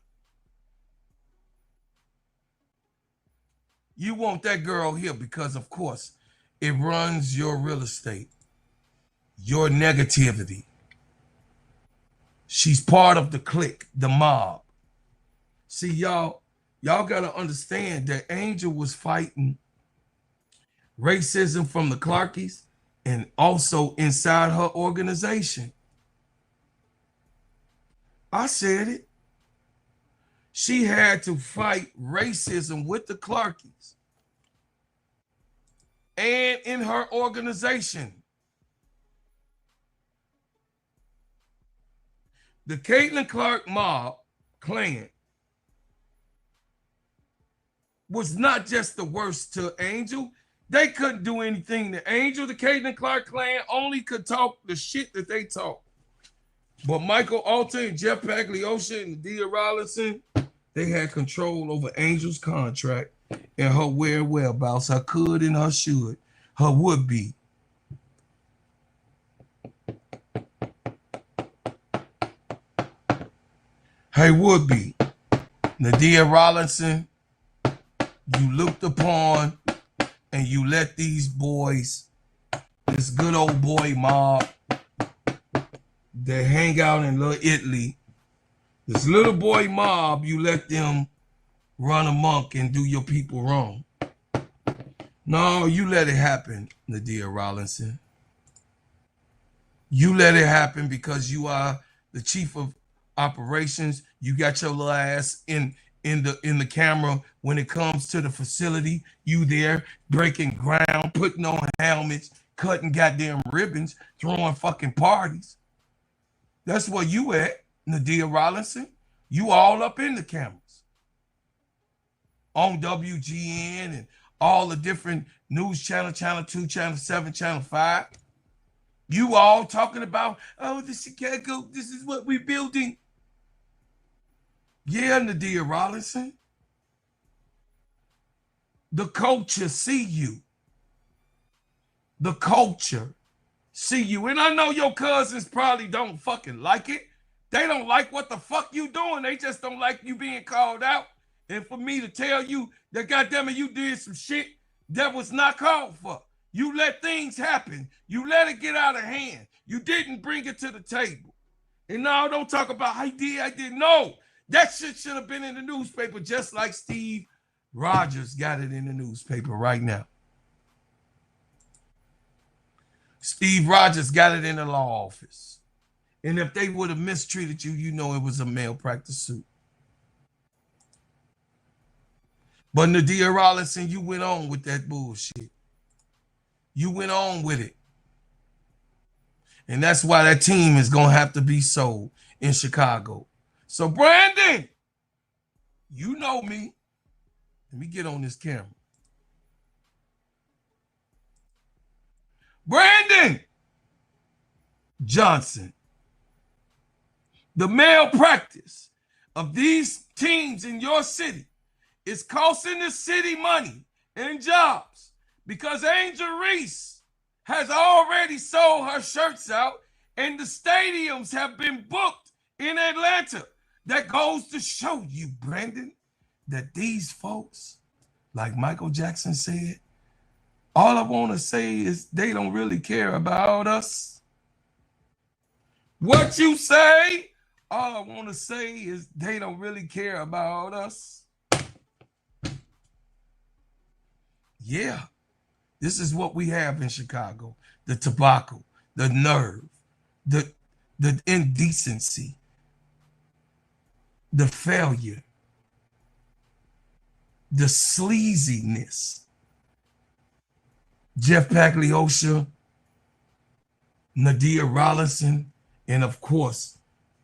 You want that girl here because, of course, it runs your real estate, your negativity. She's part of the clique, the mob. See, y'all got to understand that Angel was fighting racism from the Clarkies and also inside her organization. I said it. She had to fight racism with the Clarkies and in her organization. The Caitlin Clark mob clan was not just the worst to Angel. They couldn't do anything to Angel. The Caitlin Clark clan only could talk the shit that they talk. But Michael Alter and Jeff Pagliosha and Nadia Rollison, they had control over Angel's contract and her whereabouts, her could and her should, her would be. Hey, would be. Nadia Rollison, you looked upon and you let these boys, this good old boy mob, they hang out in Little Italy. This little boy mob, you let them run amok and do your people wrong. No, you let it happen, Nadia Rollison. You let it happen because you are the chief of operations. You got your little ass in the camera when it comes to the facility. You there breaking ground, putting on helmets, cutting goddamn ribbons, throwing fucking parties. That's where you at, Nadia Rollison. You all up in the cameras on WGN and all the different news channel, Channel 2, Channel 7, Channel 5. You all talking about, oh, the Chicago, this is what we're building. Yeah, Nadia Rollison. The culture see you. The culture see you. And I know your cousins probably don't fucking like it. They don't like what the fuck you doing. They just don't like you being called out. And for me to tell you that goddamn it, you did some shit that was not called for. You let things happen. You let it get out of hand. You didn't bring it to the table. And now don't talk about I did. No, that shit should have been in the newspaper just like Steve Rogers got it in the newspaper right now. Steve Rogers got it in the law office. And if they would have mistreated you, you know it was a malpractice suit. But Nadia Rollinson, you went on with that bullshit. You went on with it. And that's why that team is going to have to be sold in Chicago. So, Brandon, you know me. Let me get on this camera. Brandon Johnson, the malpractice of these teams in your city is costing the city money and jobs because Angel Reese has already sold her shirts out and the stadiums have been booked in Atlanta. That goes to show you, Brandon, that these folks, like Michael Jackson said, all I want to say is they don't really care about us. What you say? All I want to say is they don't really care about us. Yeah, this is what we have in Chicago. The tobacco, the nerve, the indecency, the failure, the sleaziness. Jeff Pagliosha, Nadia Rollinson, and of course,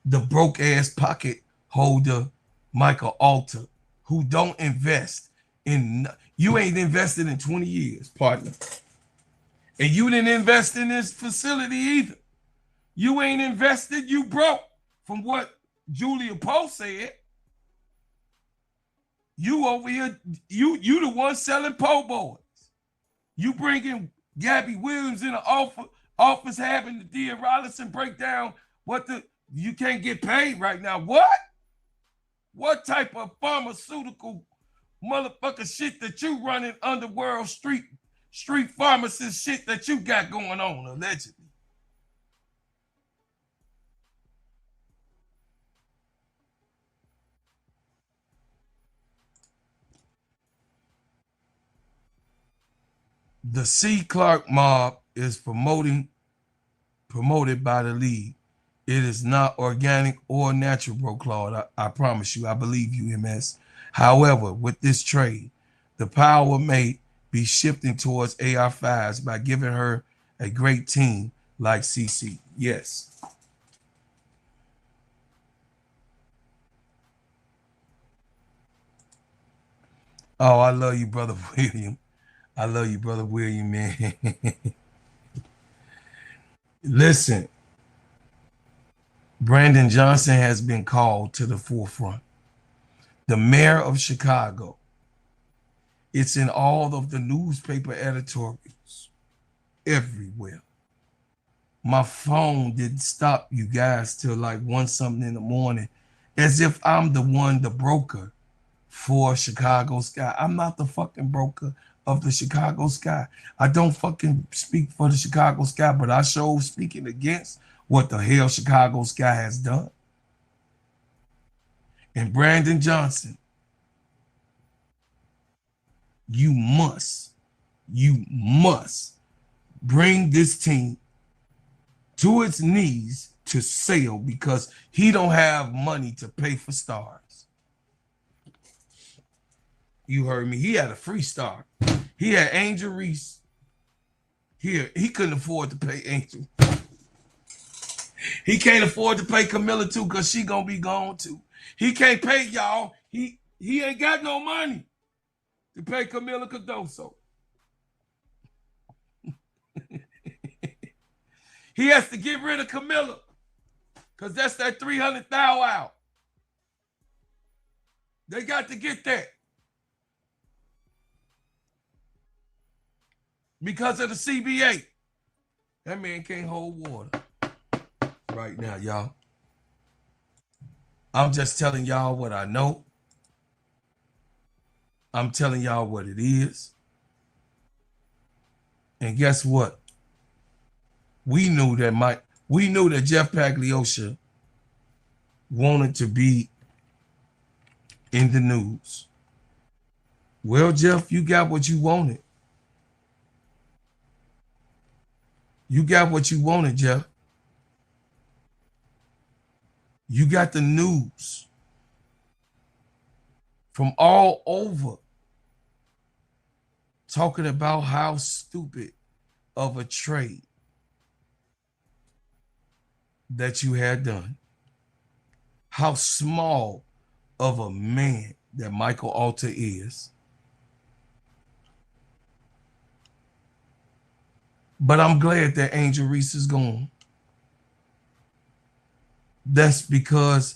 the broke-ass pocket holder, Michael Alter, who don't invest in, you ain't invested in 20 years, partner. And you didn't invest in this facility either. You ain't invested, you broke, from what Julia Post said. You over here, you the one selling po' boys. You bringing Gabby Williams in the office having the Nadia Rollinson break down what you can't get paid right now. What? What type of pharmaceutical motherfucker shit that you running underworld street pharmacist shit that you got going on, allegedly? The C. Clark mob is promoted by the league. It is not organic or natural, bro, Claude. I promise you. I believe you, MS. However, with this trade, the power may be shifting towards AR5s by giving her a great team like CC. Yes. Oh, I love you, Brother William. I love you, Brother William, man. Listen, Brandon Johnson has been called to the forefront. The mayor of Chicago. It's in all of the newspaper editorials everywhere. My phone didn't stop, you guys, till like 1 something in the morning, as if I'm the broker for Chicago Sky. I'm not the fucking broker of the Chicago Sky. I don't fucking speak for the Chicago Sky, but I show speaking against what the hell Chicago Sky has done. And Brandon Johnson, you must bring this team to its knees to sell because he don't have money to pay for stars. You heard me. He had a free star. He had Angel Reese. Here, he couldn't afford to pay Angel. He can't afford to pay Camilla too because she gonna be gone too. He can't pay y'all. He ain't got no money to pay Camilla Cardoso. He has to get rid of Camilla because that's that 300,000 out. They got to get that. Because of the CBA. That man can't hold water right now, y'all. I'm just telling y'all what I know. I'm telling y'all what it is. And guess what? We knew that Jeff Pagliosha wanted to be in the news. Well, Jeff, you got what you wanted. You got what you wanted, Jeff. You got the news from all over talking about how stupid of a trade that you had done. How small of a man that Michael Alter is. But I'm glad that Angel Reese is gone. That's because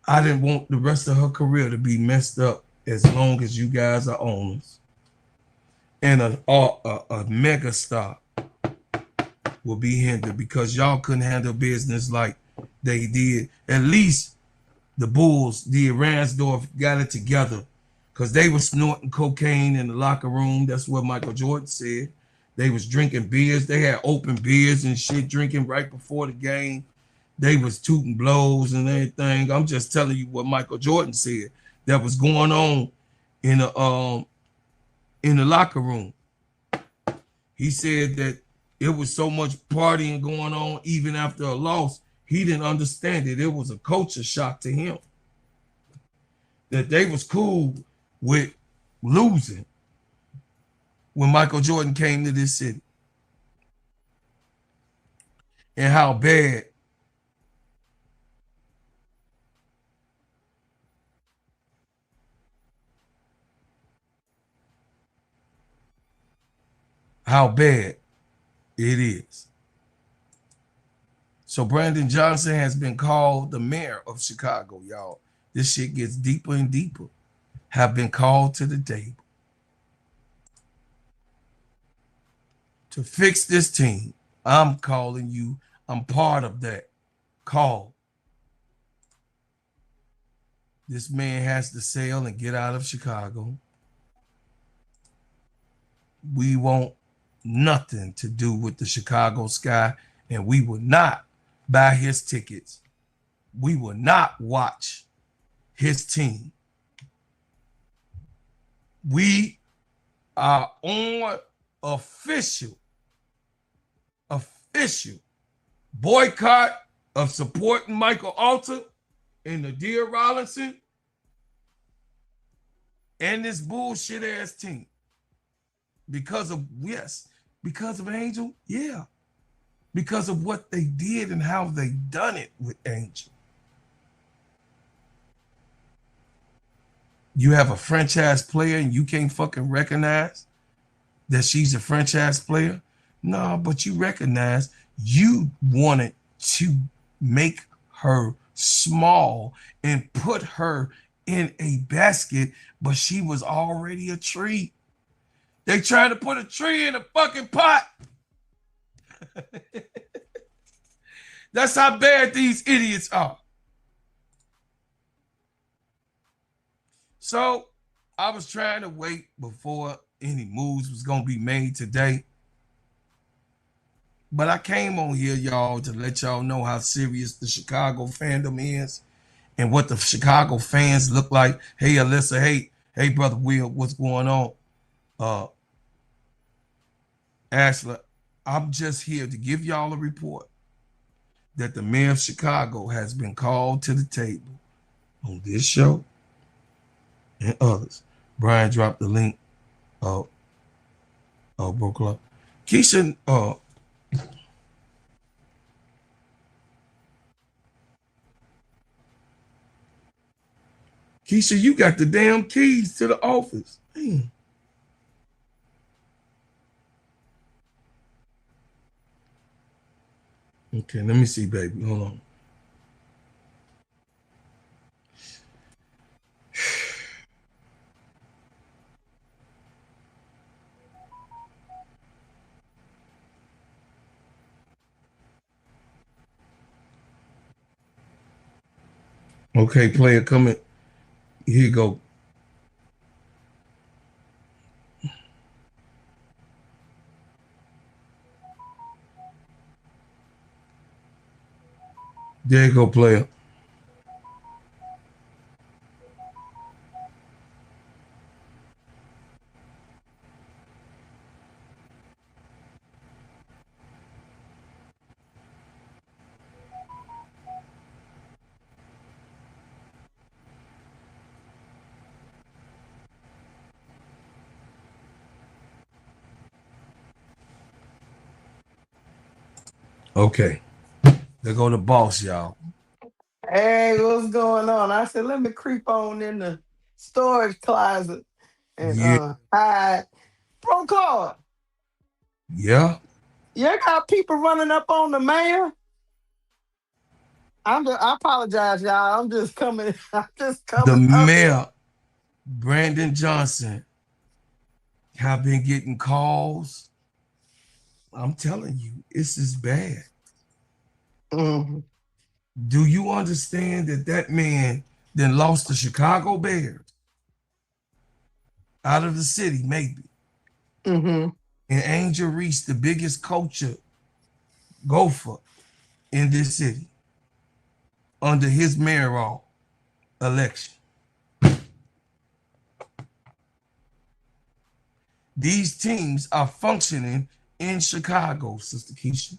I didn't want the rest of her career to be messed up as long as you guys are owners. And a mega star will be hindered because y'all couldn't handle business like they did. At least the Bulls, the Ransdorf got it together because they were snorting cocaine in the locker room. That's what Michael Jordan said. They was drinking beers. They had open beers and shit, drinking right before the game. They was tooting blows and everything. I'm just telling you what Michael Jordan said that was going on in the locker room. He said that it was so much partying going on even after a loss. He didn't understand it. It was a culture shock to him that they was cool with losing when Michael Jordan came to this city. And how bad it is. So Brandon Johnson has been called the mayor of Chicago, y'all. This shit gets deeper and deeper. Have been called to the table to fix this team. I'm calling you. I'm part of that call. This man has to sail and get out of Chicago. We want nothing to do with the Chicago Sky, and we will not buy his tickets. We will not watch his team. We are on official boycott of supporting Michael Alter and the Dear Rollinson and this bullshit ass team. Because of Angel, yeah. Because of what they did and how they done it with Angel. You have a franchise player and you can't fucking recognize that she's a franchise player? No, but you recognize you wanted to make her small and put her in a basket, but she was already a tree. They trying to put a tree in a fucking pot. That's how bad these idiots are. So I was trying to wait before any moves was going to be made today. But I came on here, y'all, to let y'all know how serious the Chicago fandom is and what the Chicago fans look like. Hey, Alyssa. Hey, Brother Will, what's going on? Ashley, I'm just here to give y'all a report that the mayor of Chicago has been called to the table on this show and others. Brian dropped the link of Brooklyn. Keisha, Keisha, you got the damn keys to the office. Man. Okay, let me see, baby. Hold on. Okay, player, come in. Here you go. There you go, player. Okay. There go the boss, y'all. Hey, what's going on? I said, let me creep on in the storage closet and Yeah. hide. Bro, Claude, Yeah. you got people running up on the mayor. I apologize, y'all. I'm just coming. I'm just The coming up. mayor, Brandon Johnson, have been getting calls. I'm telling you, this is bad. Mhm, Do you understand that that man then lost the Chicago Bears out of the city, maybe? mhm. And Angel Reese, the biggest culture gopher in this city, under his mayoral election. These teams are functioning in Chicago, Sister Keisha.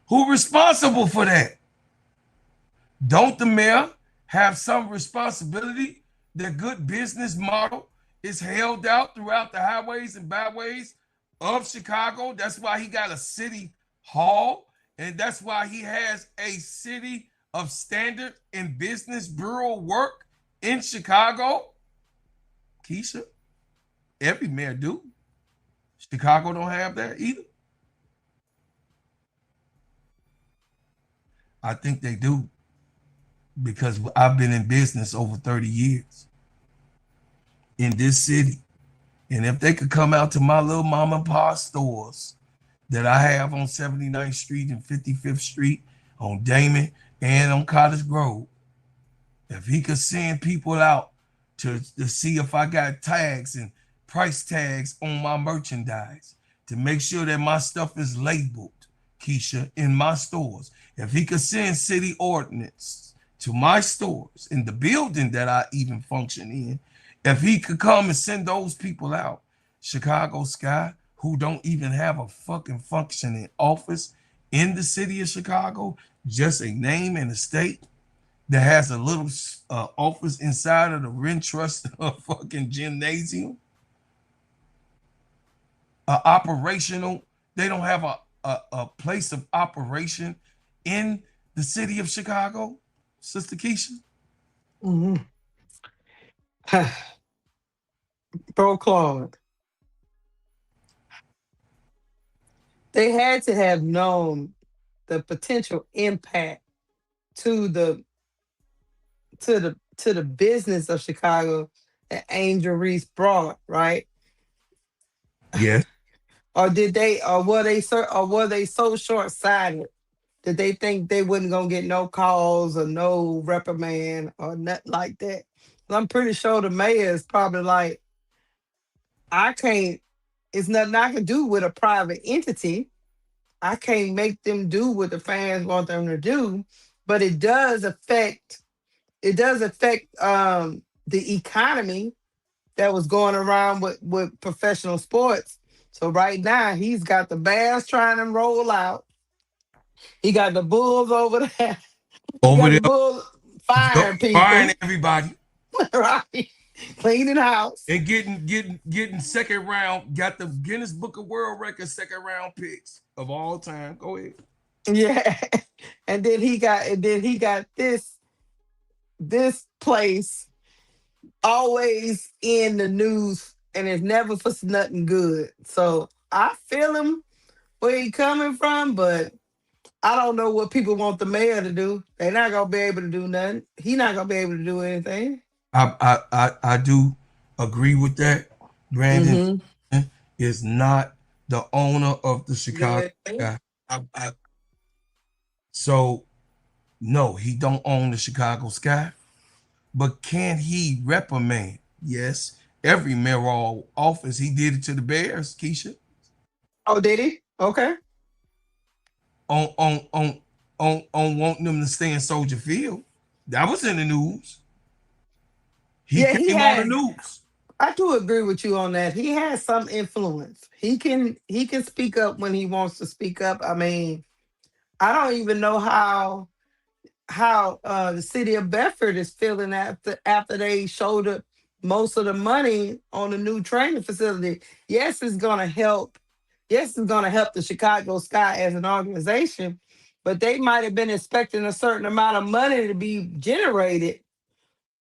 Who responsible for that? Don't the mayor have some responsibility? The good business model is held out throughout the highways and byways of Chicago. That's why he got a city hall, and that's why he has a city of standard and business bureau work in Chicago. Keisha, every mayor do. Chicago don't have that either. I think they do because I've been in business over 30 years in this city. And if they could come out to my little mom and pop stores that I have on 79th Street and 55th Street, on Damon and on Cottage Grove, if he could send people out to see if I got tags and price tags on my merchandise to make sure that my stuff is labeled, Keisha, in my stores. If he could send city ordinance to my stores in the building that I even function in, if he could come and send those people out, Chicago Sky, who don't even have a fucking functioning office in the city of Chicago, just a name and a state, that has a little office inside of the Rent Trust fucking gymnasium, operational. They don't have a place of operation in the city of Chicago, Sister Keisha. mhm. Bro, Claude, they had to have known the potential impact to the business of Chicago that Angel Reese brought, right? Yes. Or did they, or were they so short sighted that they think they wasn't gonna get no calls or no reprimand or nothing like that? I'm pretty sure the mayor is probably like, I can't. It's nothing I can do with a private entity. I can't make them do what the fans want them to do, but it does affect. It does affect the economy that was going around with professional sports. So right now he's got the Bears trying to roll out. He got the Bulls over there. He Over got there, the Bulls firing firing people, everybody right? Cleaning house. and getting second round. Got the Guinness Book of World Records second round picks of all time. Go ahead. Yeah. And then he got this place always in the news and it's never for nothing good. So I feel him where he coming from, but I don't know what people want the mayor to do. They're not gonna be able to do nothing. He not gonna be able to do anything. I do agree with that. Brandon Mm-hmm. is not the owner of the Do Chicago anything. Sky. So no, he don't own the Chicago Sky. But can he reprimand? Yes. Every mayoral office, he did it to the Bears, Keisha, Oh, did he? Okay. on on on on wanting them to stay in Soldier Field. That was in the news. He Yeah, he came on the has. news. I do agree with you on that. He has some influence. He can speak up when he wants to speak up. I mean, I don't even know how the city of Bedford is feeling after they showed most of the money on the new training facility. Yes, it's gonna help. yes, it's going to help the Chicago Sky as an organization, but they might have been expecting a certain amount of money to be generated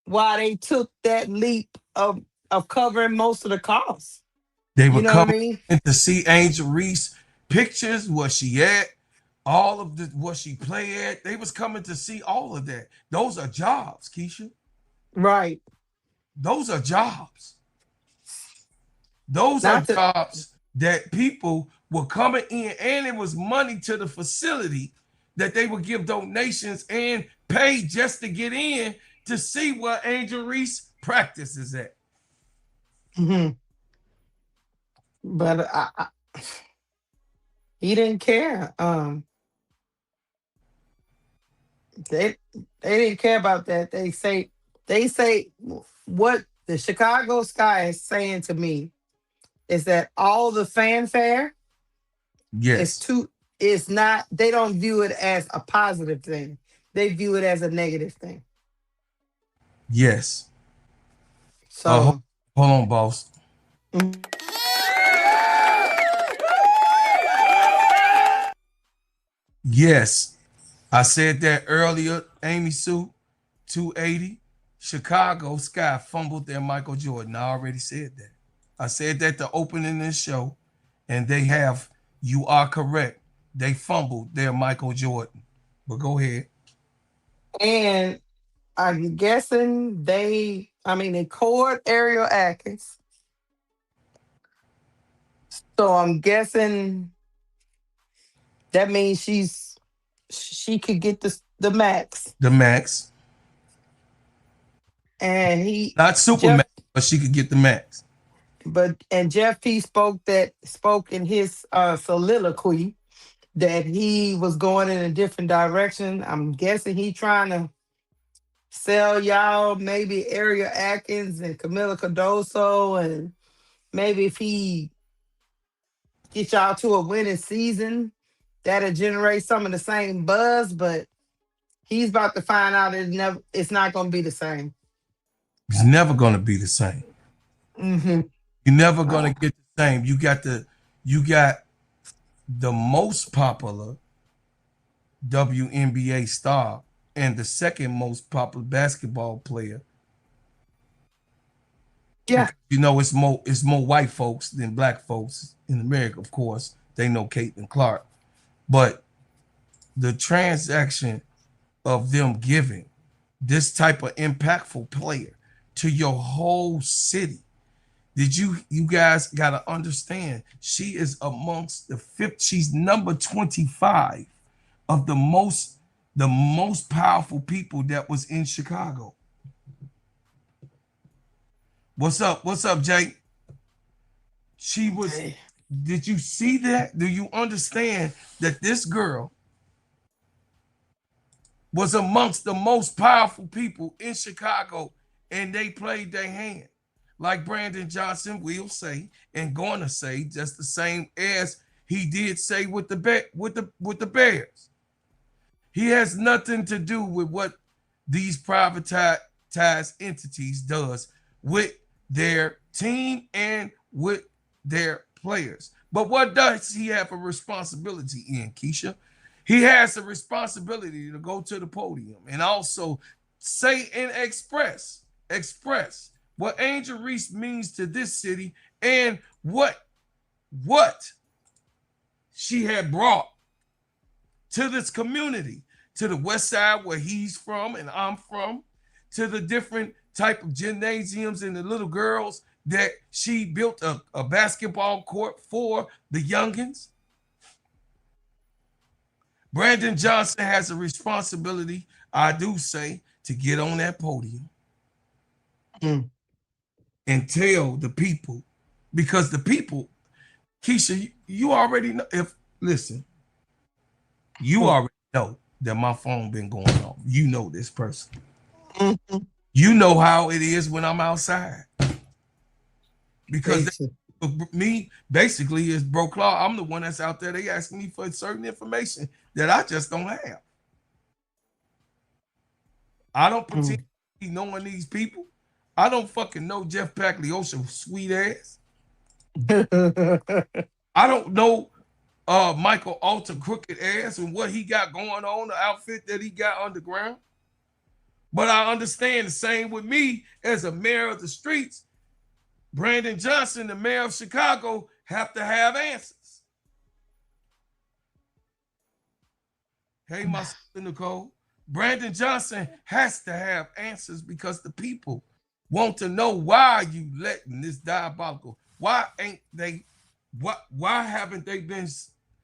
while they took that leap of covering most of the costs. They You were know what I coming mean? in to see Angel Reese pictures, where she at, all of the what she play at. They was coming to see all of that. Those are jobs, Keisha. Right. Those are jobs. Those are Not to jobs that people were coming in, and it was money to the facility that they would give donations and pay just to get in to see where Angel Reese practices at. Mhm. But he didn't care. They they didn't care about that. They say what the Chicago Sky is saying to me is that all the fanfare is Yes, too is not. They don't view it as a positive thing. They view it as a negative thing. yes. Hold, So hold on, boss. mm, Yes, I said that earlier, Amy Sue. 280. Chicago Sky fumbled their Michael Jordan. I already said that. I said that to opening this show, and they have. You are correct. They fumbled their Michael Jordan. But go ahead. and I'm guessing they court Ariel Atkins. So I'm guessing that means she could get the max. The max, And he not super Jeff max, but she could get the max. and Jeff P spoke in his soliloquy that he was going in a different direction. I'm guessing he trying to sell y'all maybe Ariel Atkins and Camila Cardoso, and maybe if he get y'all to a winning season, that'll generate some of the same buzz. But he's about to find out it's not going to be the same. It's never gonna be the same. Hmm. You're never gonna get the same. You got the most popular WNBA star and the second most popular basketball player. Yeah. Because it's more white folks than black folks in America, of course. They know Caitlin Clark. But the transaction of them giving this type of impactful player to your whole city. Did you guys gotta understand? She is amongst the fifth. She's number 25 of the most powerful people that was in Chicago. What's up? What's up, Jake? She was. Hey. Did you see that? Do you understand that this girl was amongst the most powerful people in Chicago, and they played their hand? Like Brandon Johnson will say and gonna say, just the same as he did say with the Bears. He has nothing to do with what these privatized entities does with their team and with their players. But what does he have a responsibility in, Keisha? He has a responsibility to go to the podium and also say and express what Angel Reese means to this city and what she had brought to this community, to the west side where he's from and I'm from, to the different type of gymnasiums and the little girls that she built a basketball court for the youngins. Brandon Johnson has a responsibility, I do say, to get on that podium Mm. and tell the people, because the people, Keisha, you already know. If listen, you Mm. already know that my phone been going off. You know this person. Mhm. You know how it is when I'm outside because Thank you. me basically is Bro Claw. I'm the one that's out there. They asking me for certain information that I just don't have. I don't pretend Mm. to be knowing these people. I don't fucking know Jeff Pagliosha sweet ass. I don't know Michael Alter crooked ass and what he got going on, the outfit that he got underground. But I understand the same with me as a mayor of the streets. Brandon Johnson, the mayor of Chicago, have to have answers. Hey, my sister Nicole, Brandon Johnson has to have answers because the people want to know why you letting this diabolical. Why ain't they? Why haven't they been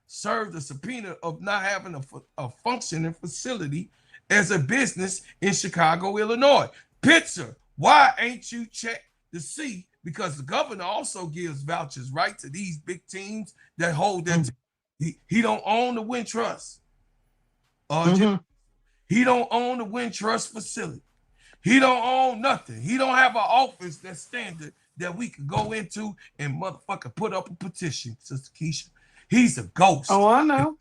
served a subpoena of not having a functioning facility as a business in Chicago, Illinois? Picture, why ain't you checked to see? Because the governor also gives vouchers, right, to these big teams that hold that. He don't own the Wintrust. He don't own the Wintrust facility. He don't own nothing. He don't have an office that's standard that we could go into and motherfucker put up a petition, Sister Keisha. He's a ghost. Oh, I know.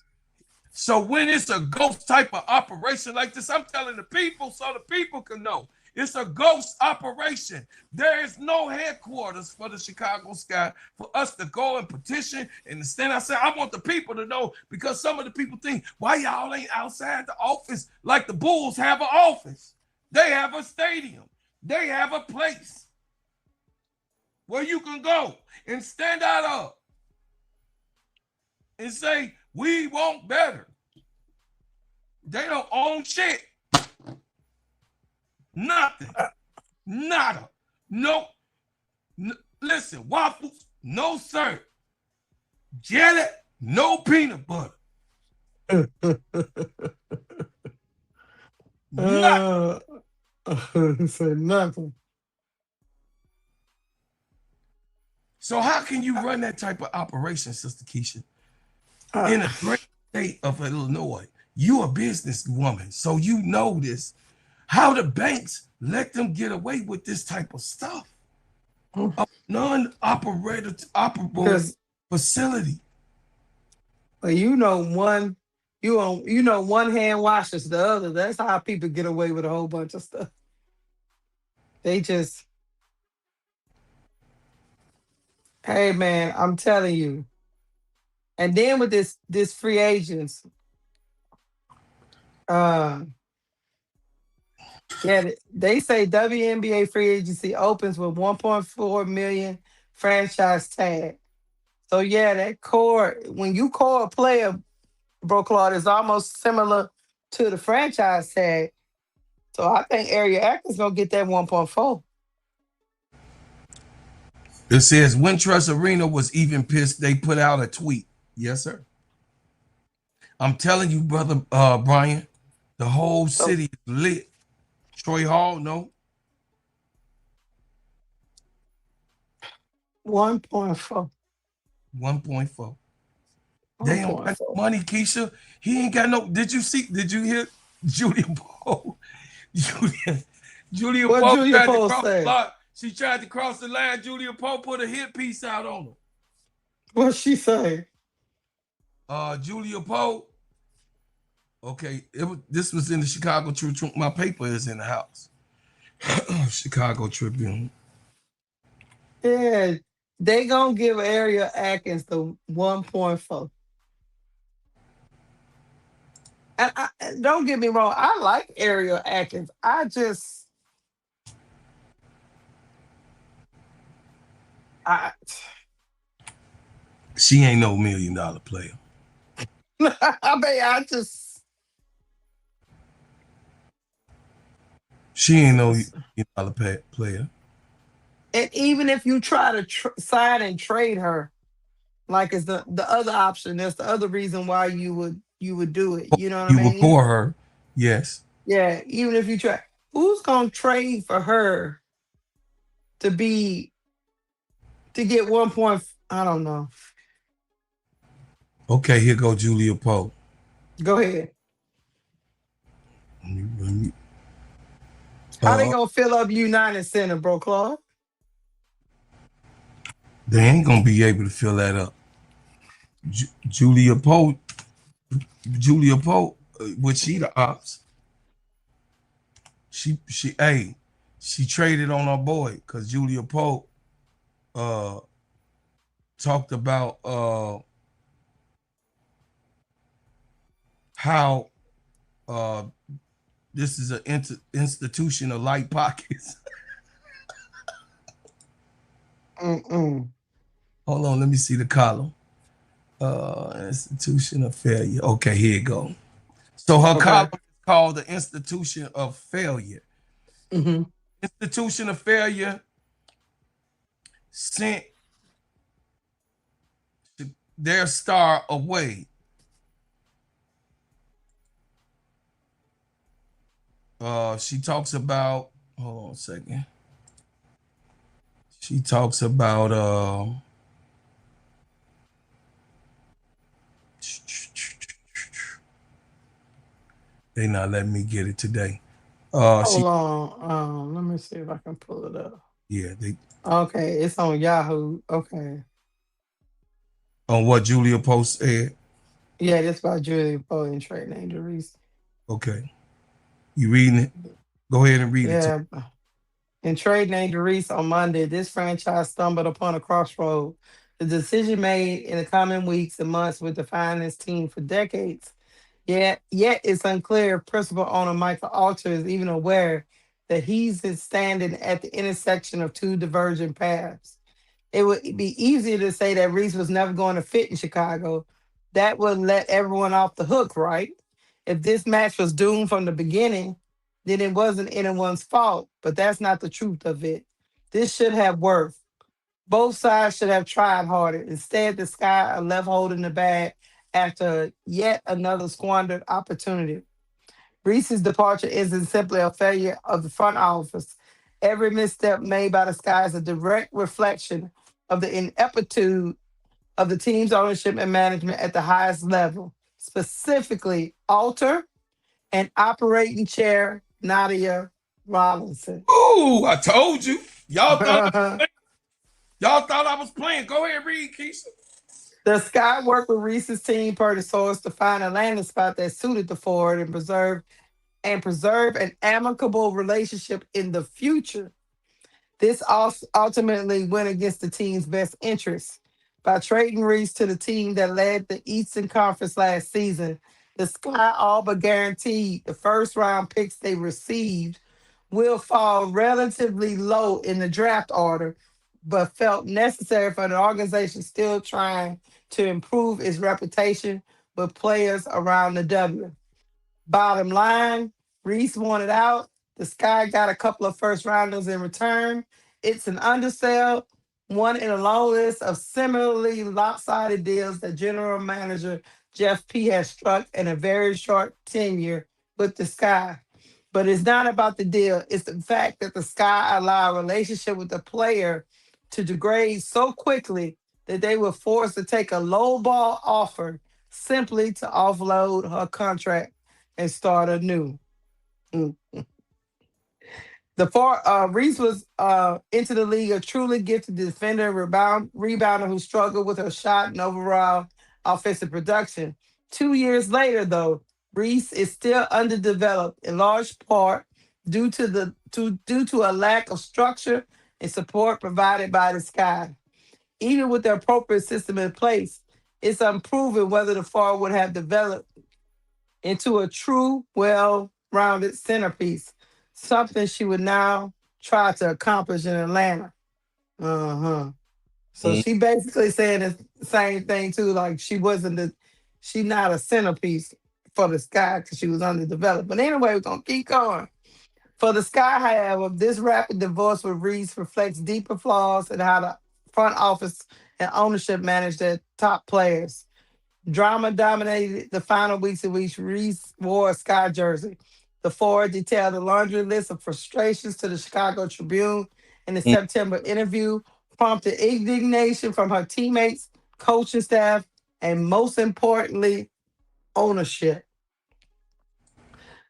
So when it's a ghost type of operation like this, I'm telling the people so the people can know. It's a ghost operation. There is no headquarters for the Chicago Sky for us to go and petition and stand outside. I want the people to know because some of the people think, why y'all ain't outside the office like the Bulls have an office? They have a stadium. They have a place where you can go and stand out of and say, we want better. They don't own shit. Nothing. Nada. No. Listen, waffles, no sir. Jelly, no peanut butter. Nothing. Say nothing. So how can you run that type of operation, Sister Keisha, in a great state of Illinois? You a businesswoman, so you know this. How the banks let them get away with this type of stuff? A non-operable facility. But one hand washes the other. That's how people get away with a whole bunch of stuff. They just, hey man, I'm telling you. And then with this free agents, yeah, they say WNBA free agency opens with 1.4 million franchise tag. So yeah, that core, when you core a player, Bro Claude, is almost similar to the franchise tag. So I think Area Akron's gonna get that 1.4. It says Wintrust Arena was even pissed. They put out a tweet. Yes, sir. I'm telling you, brother Brian, the whole city is lit. Troy Hall, no. 1.4. 1.4. They don't got money, Keisha. He ain't got no. Did you hear Julia Poe? Julia What Poe Julia tried to Poe cross the say? line. She tried to cross the line. Julia Poe put a hit piece out on her. What she say? Julia Poe. Okay, this was in the Chicago Tribune. My paper is in the house. Chicago Tribune. Yeah, they gonna give Area Atkins the 1.4. And don't get me wrong, I like Area Atkins. She ain't no $1 million player. She ain't no $1 million player. And even if you try to sign and trade her, like is the other option, that's the other reason why you would do it. You know what I You mean? would core her, yes. Yeah, even if you try, who's gonna trade for her to get 1 point? I don't know. Okay, here go Julia Poe. Go ahead. How they gonna fill up United Center, Bro Claude? They ain't gonna be able to fill that up. Julia Poe, was she the ops? She traded on our boy because Julia Poe talked about how uh, this is an institution of light pockets. Hold on, let me see the column. Institution of failure. Okay, here you go. So her Okay. column is called the Institution of Failure. Hmm. Institution of Failure sent their star away. She talks about, hold on a second. She talks about they not letting me get it today. She Hold on. Let me see if I can pull it up. yeah, they Okay, it's on Yahoo. Okay. on what Julia Post said. Yeah, that's by Julia Poe and Trey Name Reese. Okay. You reading it? Go ahead and read it to Yeah. In trade named Reese on Monday, this franchise stumbled upon a crossroad. The decision made in the coming weeks and months would define this team for decades. Yet it's unclear if principal owner Michael Alter is even aware that he's standing at the intersection of two divergent paths. It would be easier to say that Reese was never going to fit in Chicago. That would let everyone off the hook, right? If this match was doomed from the beginning, then it wasn't anyone's fault. But that's not the truth of it. This should have worked. Both sides should have tried harder. Instead, the Sky are left holding the bag after yet another squandered opportunity. Reese's departure isn't simply a failure of the front office. Every misstep made by the Sky is a direct reflection of the ineptitude of the team's ownership and management at the highest level, specifically Alter and operating chair Nadia Robinson. Ooh, I told you. Y'all thought I was playing. Go ahead, read, Keisha. The Sky worked with Reese's team per the source to find a landing spot that suited the forward and preserve an amicable relationship in the future. This ultimately went against the team's best interests. By trading Reese to the team that led the Eastern Conference last season, the Sky all but guaranteed the first round picks they received will fall relatively low in the draft order, but felt necessary for the organization still trying to improve its reputation with players around the W. Bottom line, Reese wanted out. The Sky got a couple of first rounders in return. It's an undersell, one in a long list of similarly lopsided deals that general manager Jeff P has struck in a very short tenure with the Sky. But it's not about the deal. It's the fact that the Sky allow a relationship with the player to degrade so quickly that they were forced to take a low ball offer simply to offload her contract and start anew. Mm. The four Reese was into the league a truly gifted defender, rebounder who struggled with her shot and overall offensive production. 2 years later, though, Reese is still underdeveloped in large part due to a lack of structure and support provided by the Sky. Even with the appropriate system in place, it's unproven whether the forward would have developed into a true, well rounded centerpiece, something she would now try to accomplish in Atlanta. Uh huh. So Mm. she basically saying the same thing too, like she not a centerpiece for the Sky because she was underdeveloped. But anyway, we're gonna keep going. For the Sky, however, this rapid divorce with Reese reflects deeper flaws in how the front office and ownership manage their top players. Drama dominated the final weeks in which Reese wore a Sky jersey. The forward detailed a laundry list of frustrations to the Chicago Tribune in the Mm. September interview, prompted indignation from her teammates, coaching staff, and most importantly, ownership.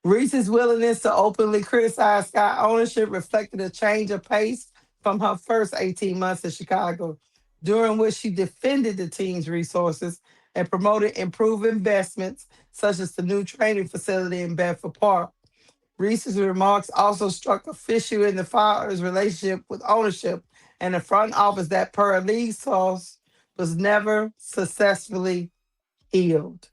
Reese's willingness to openly criticize Sky ownership reflected a change of pace from her first 18 months in Chicago, during which she defended the team's resources and promoted improved investments such as the new training facility in Bedford Park. Reese's remarks also struck a fissure in the father's relationship with ownership and the front office that, per a league source, was never successfully healed.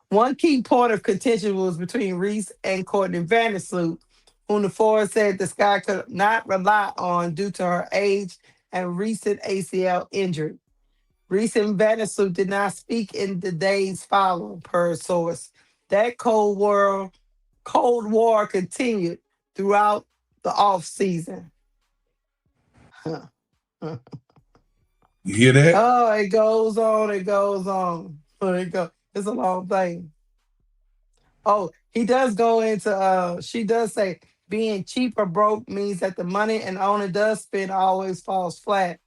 One key point of contention was between Reese and Courtney Vandersloot, whom the Ford said the Sky could not rely on due to her age and recent ACL injury. Reese and Vandersloot did not speak in the days following, per source. That Cold War continued throughout the off season. You hear that? Oh, it goes on, it goes on. It's a long thing. Oh, he does go into she does say being cheap or broke means that the money an owner does spend always falls flat.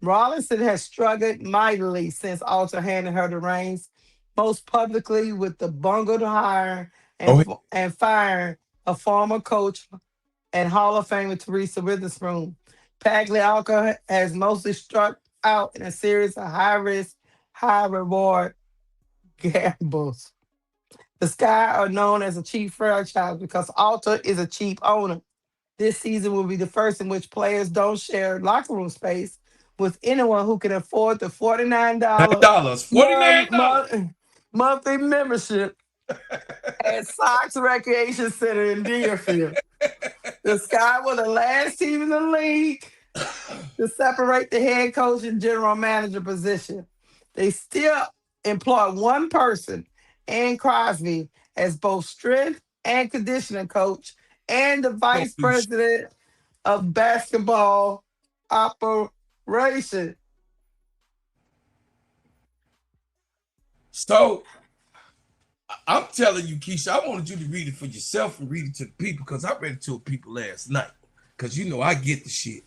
Robinson has struggled mightily since Alter handed her the reins, most publicly with the bungled hire Oh, and firing a former coach and Hall of Famer Teresa Witherspoon. Pagliacca has mostly struck out in a series of high risk, high reward gambles. The Sky are known as a cheap franchise because Alta is a cheap owner. This season will be the first in which players don't share locker room space with anyone who can afford the $49 $49. $49. monthly membership at Sox Recreation Center in Deerfield. The Sky were the last team in the league to separate the head coach and general manager position. They still employ one person, Ann Crosby, as both strength and conditioning coach and the Don't vice do shit. president of basketball operation. So I'm telling you, Keisha, I wanted you to read it for yourself and read it to the people because I read it to the people last night. Because you know I get the shit.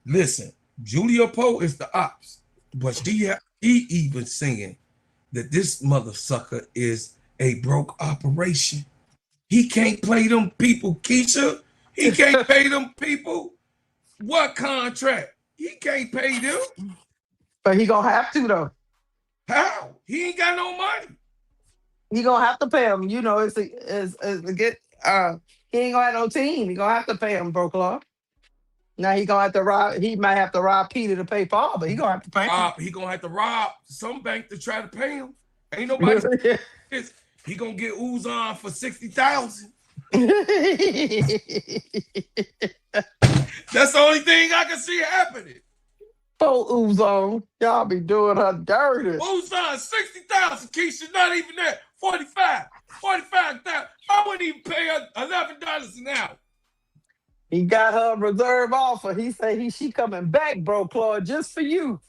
Listen, Julia Poe is the ops, but she even saying that this mother sucker is a broke operation. He can't play them people, Keisha. He can't pay them people. What contract? He can't pay them. But he gonna have to though. How? He ain't got no money. He gonna have to pay him. You know, it's a get. He ain't gonna have no team. He gonna have to pay him, broke law. Now he gonna have to rob. He might have to rob Peter to pay Paul, but he gonna have to pay him. He gonna have to rob some bank to try to pay him. Ain't nobody. He gonna get Uzon for 60,000. That's the only thing I can see happening. Poor Uzon, y'all be doing her dirty. Uzon 60,000. Keisha, not even that. 45,000. I wouldn't even pay her $11 an hour. He got her reserve offer. He said she coming back, bro, Claude, just for you.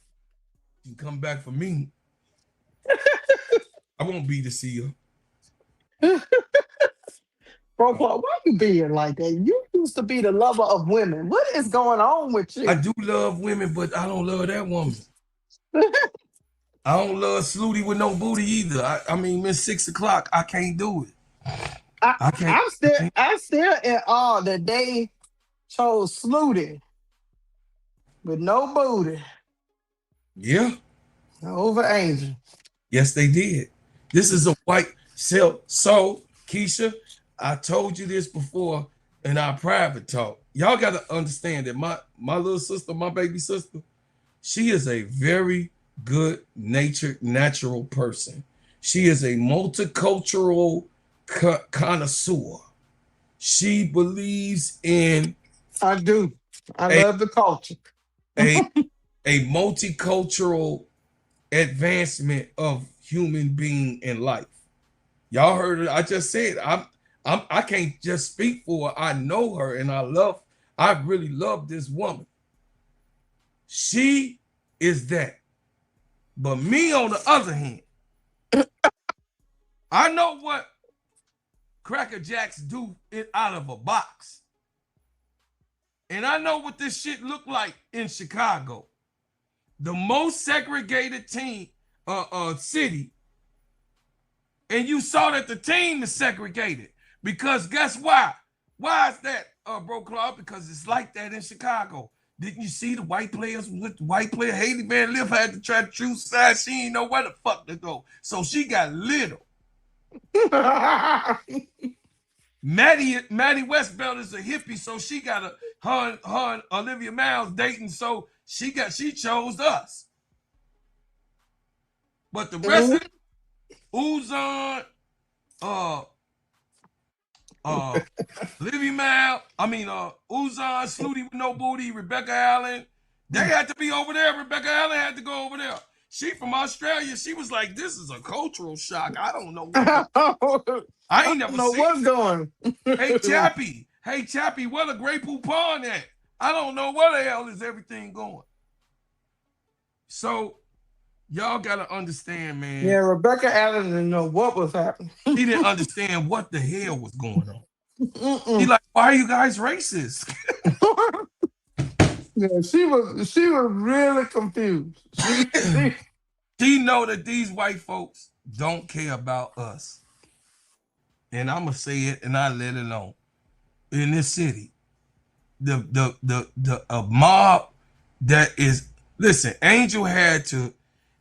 She come back for me. I won't be to see her. Bro, Claude, why you being like that? You used to be the lover of women. What is going on with you? I do love women, but I don't love that woman. I don't love Snooty with no booty either. I mean, Miss 6 o'clock, I can't do it. I can't. I'm still in awe that they chose Snooty with no booty Yeah. over Angel. Yes, they did. This is a white silk. So, Keisha, I told you this before in our private talk. Y'all got to understand that my little sister, my baby sister, she is a very good natured, natural person. She is a multicultural connoisseur. She believes in I do. I love the culture. a multicultural advancement of human being in life. Y'all heard it. I just said I can't just speak for her. I know her and I really love this woman. She is that. But me on the other hand, I know what Cracker Jacks do it out of a box. And I know what this shit look like in Chicago. The most segregated city. And you saw that the team is segregated. Because guess why? Why is that, bro, Claude? Because it's like that in Chicago. Didn't you see the white players with the white player? Haley Van Liff had to try to choose side. She didn't know where the fuck to go. So she got little. Maddie Westbelt is a hippie, so she got her and Olivia Miles dating. So She chose us. But the rest of Uzon, Livy Mal, Uzon, Snooty with no booty, Rebecca Allen, they had to be over there. Rebecca Allen had to go over there. She from Australia. She was like, "This is a cultural shock. I don't know what. I ain't never know seen what's going." Hey Chappie, where the Grey Poupon at? I don't know where the hell is everything going. So y'all gotta understand, man. Yeah, Rebecca Allen didn't know what was happening. She didn't understand what the hell was going on. She like, why are you guys racist? Yeah, she was really confused. She know that these white folks don't care about us. And I'ma say it and I let it alone. In this city, a mob that is, listen, Angel had the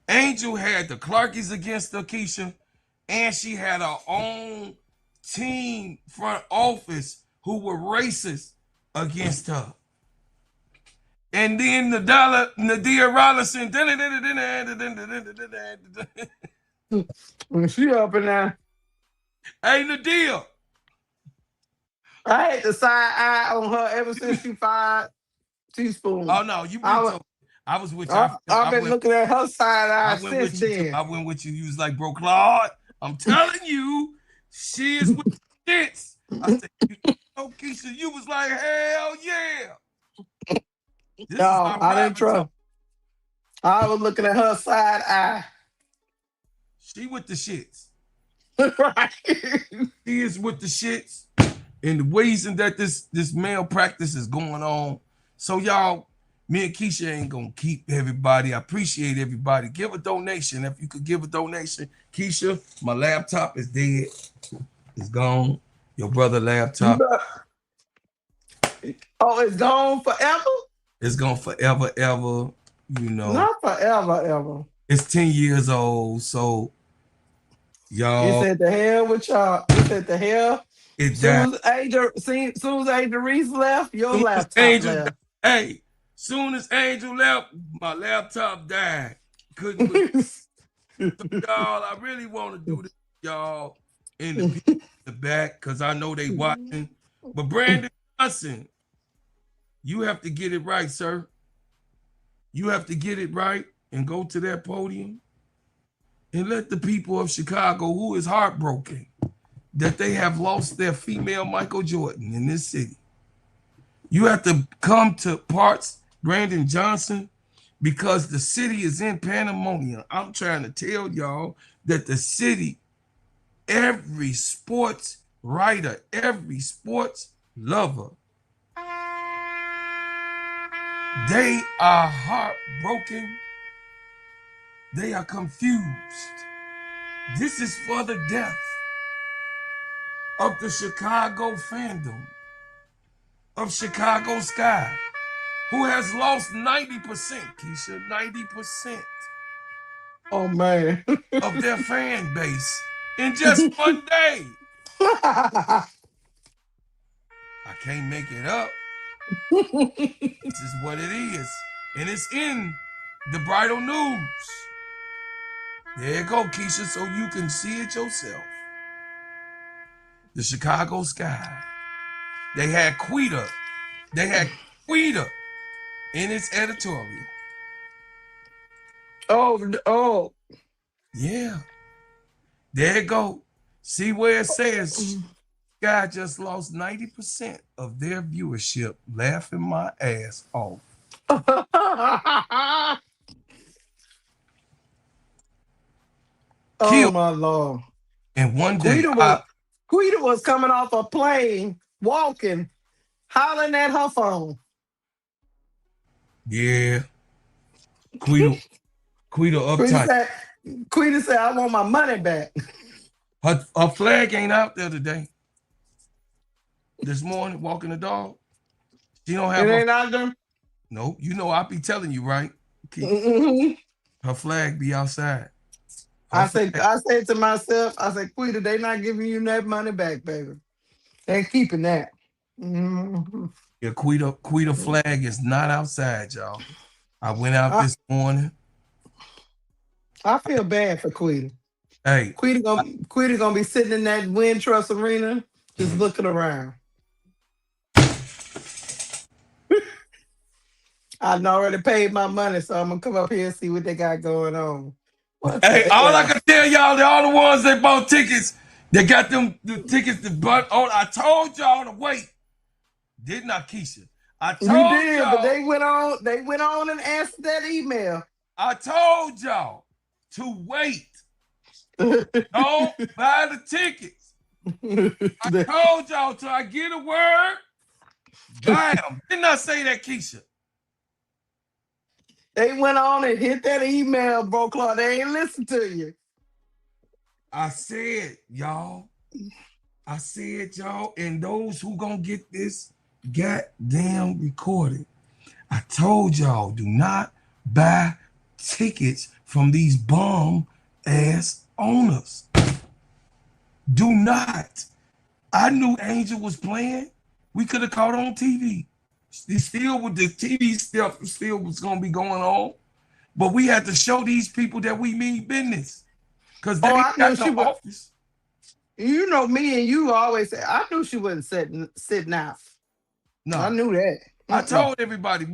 Clarkies against her, Keisha, and she had her own team front office who were racist against her. And then Nadia Rollison, when she up in there, hey Nadia, I had the side eye on her ever since she fired Teaspoon. Oh no, you been told. I was with you. I've been looking at her side eye since then. I went with you. You was like, bro, Claude, I'm telling you, she is with the shits. I said, Keisha, you was like, hell yeah. No, I didn't trust. I was looking at her side eye. She with the shits. Right. She is with the shits. And the reason that this malpractice is going on. So y'all, me and Keisha ain't gonna keep everybody. I appreciate everybody. Give a donation. If you could give a donation. Keisha, my laptop is dead. It's gone. Your brother laptop. Oh, it's gone forever? It's gone forever, ever. You know. Not forever, ever. It's 10 years old. So y'all. He said the hell with y'all. He said the hell. Soon as Angel Reese left, your laptop left. Hey, soon as Angel left, my laptop died. Couldn't. So y'all, I really want to do this, y'all, in the people in the back, because I know they watching. But Brandon Johnson, you have to get it right, sir. You have to get it right and go to that podium and let the people of Chicago, who is heartbroken that they have lost their female Michael Jordan in this city. You have to come to parts, Brandon Johnson, because the city is in pandemonium. I'm trying to tell y'all that the city, every sports writer, every sports lover, they are heartbroken. They are confused. This is for the death of the Chicago fandom, of Chicago Sky, who has lost 90%, Keisha, 90%. Oh, man. Of their fan base in just one day. I can't make it up. This is what it is. And it's in the Bridal News. There you go, Keisha, so you can see it yourself. The Chicago Sky. They had Quita. In its editorial. Oh. Yeah. There you go. See where it says Sky just lost 90% of their viewership, laughing my ass off. Oh, my Lord. And one day, Quita was coming off a plane, walking, hollering at her phone. Yeah. Quita uptight. Quita said, I want my money back. Her flag ain't out there today. This morning, walking the dog. She don't have it ain't out there? Nope. You know I be telling you, right? Her flag be outside. I said to myself, I said, Quita, they not giving you that money back, baby. They're keeping that. Yeah, Quita flag is not outside, y'all. I went out this morning. I feel bad for Quita. Hey, Quita gonna be sitting in that Wind Trust Arena, just looking around. I already paid my money, so I'm gonna come up here and see what they got going on. What the hey, all I hell? can tell y'all, all the ones that bought tickets, they got them the tickets to butt on. I told y'all to wait. Didn't I, Keisha? I You told did, but y'all. they went on. They went on and answered that email. I told y'all to wait. Don't buy the tickets. I told y'all till I get a word. Buy them. Didn't I say that, Keisha? They went on and hit that email, bro. Clark. They ain't listen to you. I said, y'all. I said, y'all, and those who gonna get this goddamn recorded. I told y'all, do not buy tickets from these bum ass owners. Do not. I knew Angel was playing. We could have caught on TV. Still with the TV stuff still was gonna be going on. But we had to show these people that we mean business. Because they Oh, ain't I knew got no she was. office. You know me and you always say. I knew she wasn't sitting out. I No. knew that. I told everybody,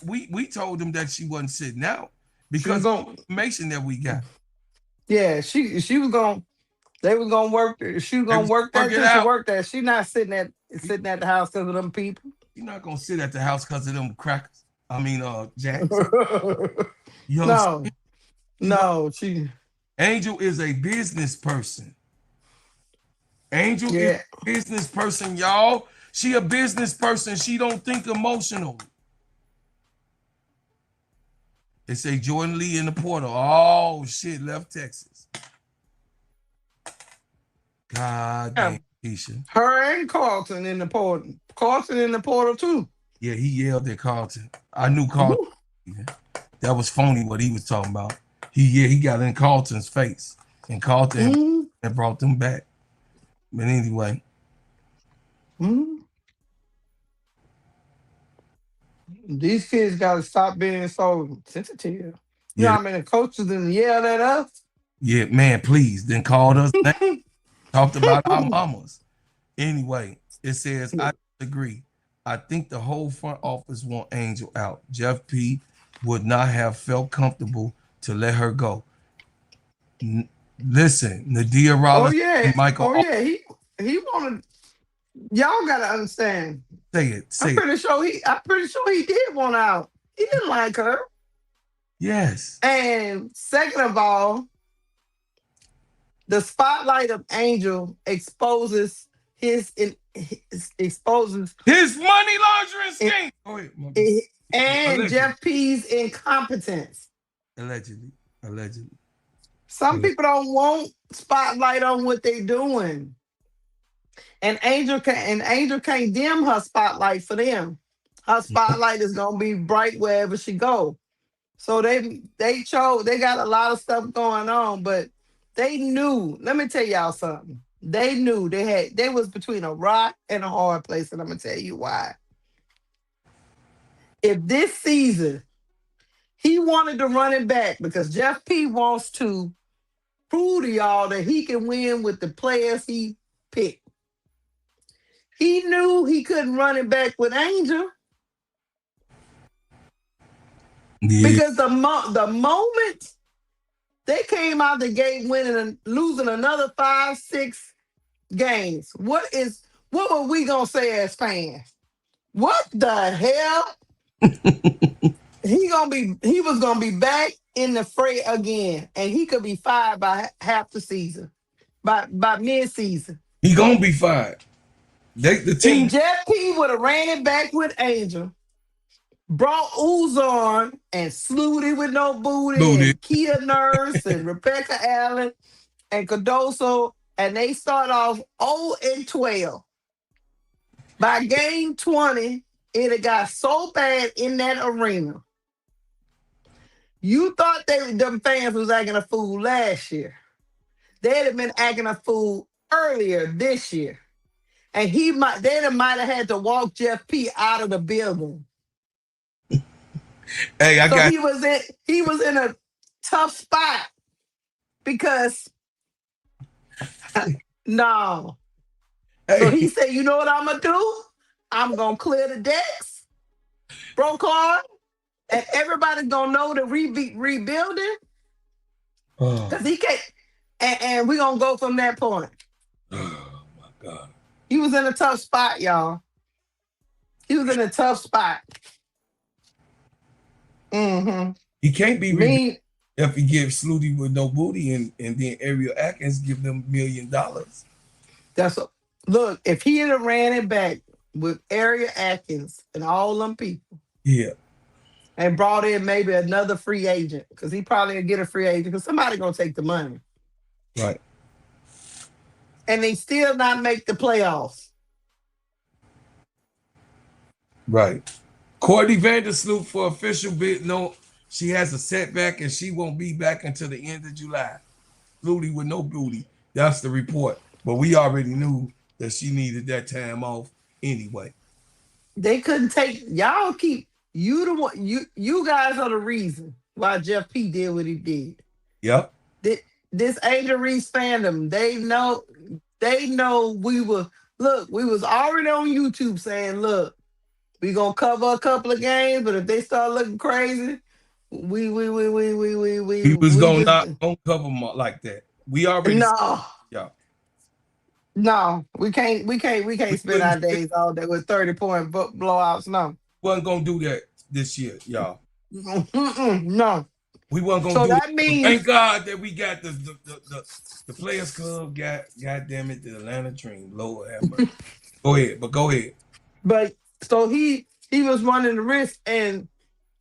we told them that she wasn't sitting out She was because of going. the information that we got. Yeah, she was going. They was gonna work. She was They gonna was work work that it till she out. worked that. She not sitting at the house because of them people. You're not gonna sit at the house because of them crackers. I mean, Jacks. You know what I'm No, saying? no, she. Angel is a business person. Angel is Yeah. a business person, y'all. She a business person. She don't think emotional. They say Jordan Lee in the portal. Oh shit, left Texas. God Yeah. damn, Keisha. Her and Carlton in the portal. Carlton in the portal too. Yeah, he yelled at Carlton. I knew Carlton. Woo. That was phony what he was talking about. He got in Carlton's face, and Carlton Mm, and brought them back. But anyway, mm. These kids gotta stop being so sensitive. You know yeah, how many coaches done yelled at us? yeah, man, please. Then called us, talked about our mamas. Anyway, it says I disagree. I think the whole front office want Angel out. Jeff P would not have felt comfortable to let her go. Listen, Nadia Oh Rollins yeah, and Michael. oh yeah. He wanted. Y'all gotta understand. Say it, I'm say it. pretty sure he did want out. He didn't like her. Yes. And second of all, the spotlight of Angel exposes exposes His money laundering scheme. Oh wait, and allegedly, Jeff P's incompetence. allegedly, allegedly. Some people don't want spotlight on what they doing. And Angel can't dim her spotlight for them. Her spotlight is gonna be bright wherever she go. So they got a lot of stuff going on, but they knew. Let me tell y'all something. They knew they was between a rock and a hard place, and I'm gonna tell you why. If this season he wanted to run it back because Jeff P wants to prove to y'all that he can win with the players he picked. He knew he couldn't run it back with Angel Yeah, because the moment they came out the gate winning and losing another 5, 6 games. What were we gonna say as fans? What the hell? He was gonna be back in the fray again, and he could be fired by half the season, by mid season. he gonna be fired. The If team Jeff P would have ran it back with Angel, brought Uzon and Sluty with no booty, booted. and Kia Nurse and Rebecca Allen and Cardoso, and they start off 0-12. By game 20, it had got so bad in that arena. You thought them fans was acting a fool last year. They'd have been acting a fool earlier this year. And they might have had to walk Jeff P out of the building. Hey, I So got. he was in a tough spot because no. So he Hey, said, you know what I'm gonna do? I'm gonna clear the decks, bro, Claude, and everybody's gonna know that we be rebuilding oh, because he can't. And we're gonna go from that point. oh my God. He was in a tough spot, y'all. He was in a tough spot. Mm-hmm. He can't be rebuilt Me, if he gives Flutie with no booty and then Ariel Atkins give them $1 million. that's a look. If he had ran it back with Area Atkins and all them people Yeah, and brought in maybe another free agent, because he probably would get a free agent because somebody gonna take the money. right, And they still not make the playoffs. right. Courtney Vandersloot for official bid. No, she has a setback and she won't be back until the end of July. Flutie with no booty. That's the report. But we already knew that she needed that time off anyway. They couldn't take y'all keep you the one you guys are the reason why Jeff P did what he did. Yep. This Angel Reese fandom, they know we was already on YouTube saying, look, we gonna cover a couple of games, but if they start looking crazy, We was we gonna just not gonna cover them like that. We already said, no. yeah. No, we We can't spend wouldn't our days all day with 30-point blowouts. No. wasn't gonna do that this year, y'all. Mm-mm, no. We weren't gonna So do that it. Thank means, God that we got the Players Club. God damn it, the Atlanta Dream. Lord have mercy. Go ahead. but so he was running the risk, and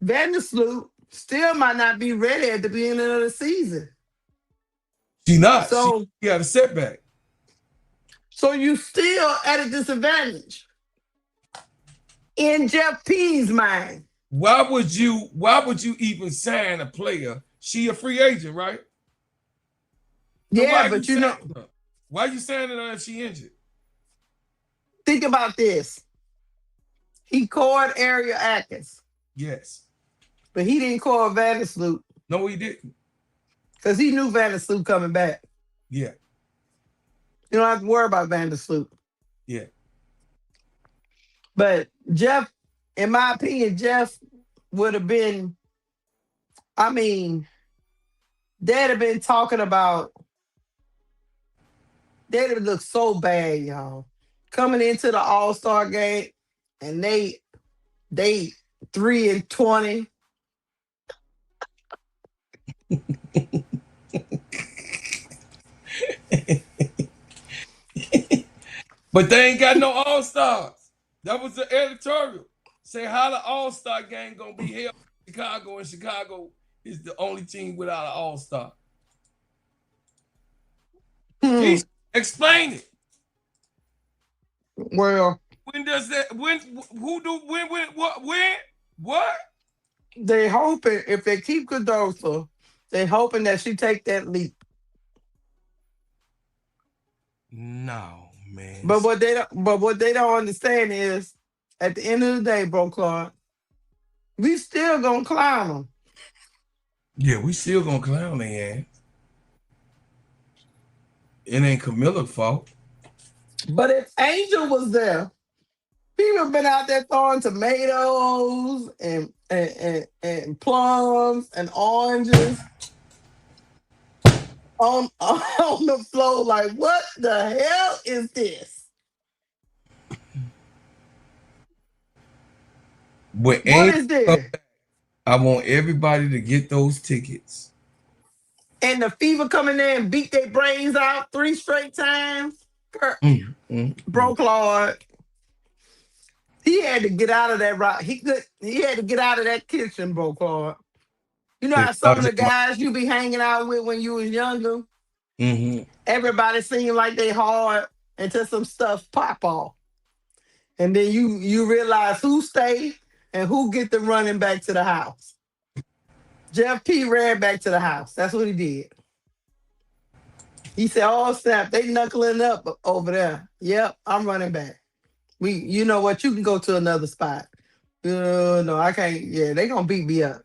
Vandersloot still might not be ready at the beginning of the season. She not. She So got a setback. you still at a disadvantage in Jeff P's mind. Why would you even sign a player? She a free agent, right? So why Yeah, you but signing her? Why you signing her if she injured? think about this. He called Area Atkins, Yes. but he didn't call Vandersloot No, he didn't. because he knew Vandersloot coming back. Yeah. You don't have to worry about Vandersloot. Yeah. But Jeff, in my opinion, Jeff would have been, I mean, they'd have been talking about, they'd have looked so bad, y'all. Coming into the All-Star game, and they 3-20. But they ain't got no all stars. That was the editorial. Say how the all-star game gonna be held in Chicago, and Chicago is the only team without an all-star. Hmm. Keisha, explain it. Well, When does that when who do when what? they hoping if they keep Cardoso, they hoping that she take that leap. No, man. But what they don't understand is, at the end of the day, bro, Clark, we still gonna clown them. Yeah, we still gonna clown their ass. It ain't Camilla's fault. But if Angel was there, he would have been out there throwing tomatoes and plums and oranges on on the floor. Like, what the hell is this? When What Angel is come this? back, I want everybody to get those tickets. And the fever coming in and beat their brains out 3 straight times. Mm. Bro, Claude, he had to get out of that rock. He had to get out of that kitchen, bro, Claude. You know how some of the guys you be hanging out with when you was younger, Mm-hmm. everybody seemed like they hard until some stuff pop off. And then you realize who stay and who get them running back to the house. Jeff P ran back to the house. That's what he did. He said, "Oh snap, they knuckling up over there. Yep, I'm running back. You know what? You can go to another spot. No, I can't. Yeah, they gonna beat me up.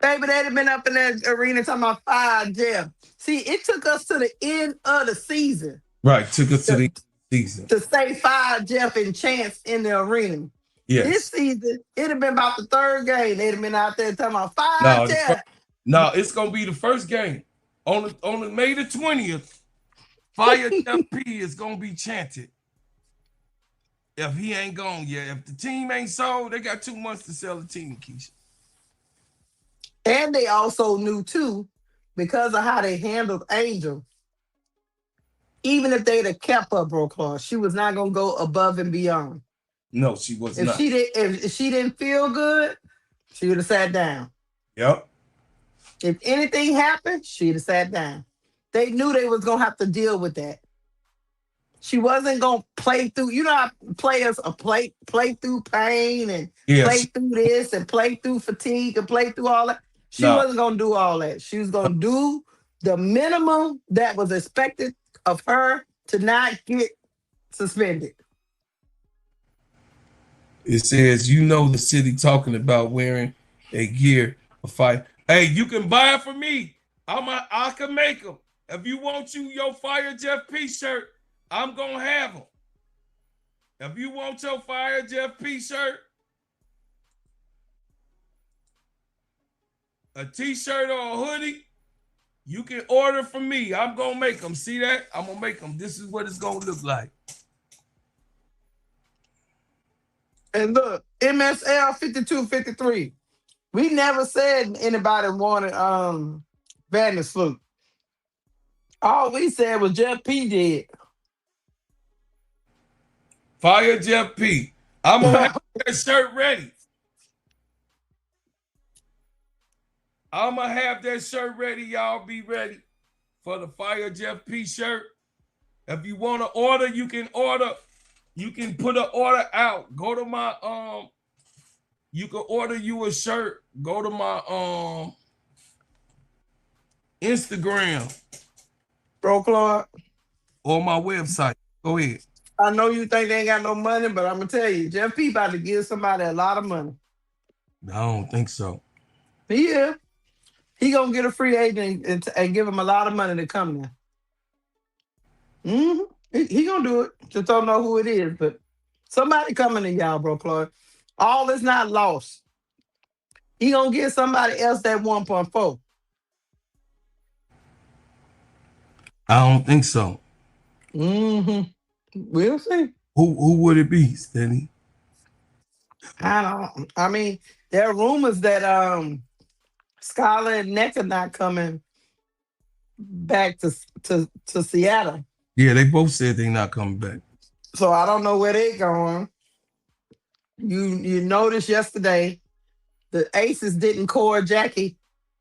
Baby, they'd have been up in that arena talking about fire Jeff. See, it took us to the end of the season Right, took us to to, the season. to say fire Jeff and Chance in the arena. This Yes. season, it'd have been about the third game. They'd have been out there talking about fire No, Jeff. no, it's gonna be the first game on the May the 20th. Fire Jeff P is gonna be chanted. If he ain't gone yet, if the team ain't sold, they got 2 months to sell the team, Keisha. And they also knew too, because of how they handled Angel, even if they'd have kept her, bro, Claude, she was not gonna go above and beyond. No, she was If not. if she didn't feel good, she would have sat down. Yep. If anything happened, she'd have sat down. They knew they was gonna have to deal with that. She wasn't gonna play through. You know how players are play through pain and play through this and play through fatigue and play through all that. She wasn't gonna do all that. She was gonna do the minimum that was expected of her to not get suspended. It says, you know, the city talking about wearing a gear a fight. Hey, you can buy it for me. I can make them. If you want your Fire Jeff P shirt, I'm gonna have them. If you want your Fire Jeff P shirt, a t-shirt or a hoodie, you can order from me. I'm gonna make them. See that? I'm gonna make them. This is what it's gonna look like. And look, MSL 5253. We never said anybody wanted Vandersloot. All we said was Jeff P did. Fire Jeff P. I'm gonna have that shirt ready. I'm gonna have that shirt ready. Y'all be ready for the Fire Jeff P shirt. If you want to order, you can order. You can put an order out. Go to my you can order you a shirt. Go to my Instagram. Bro, Claude. Or my website. Go ahead. I know you think they ain't got no money, but I'm gonna tell you, Jeff P about to give somebody a lot of money. I don't think so. Yeah. He gonna get a free agent and give him a lot of money to come there. He gonna do it. Just don't know who it is, but somebody coming to y'all, bro, Claude. All is not lost. He gonna get somebody else that 1.4. I don't think so. We'll see. Who would it be, Steady? I mean, there are rumors that Skylar and Neck are not coming back to Seattle. Yeah, they both said they're not coming back. So I don't know where they're going. You noticed yesterday the Aces didn't core Jackie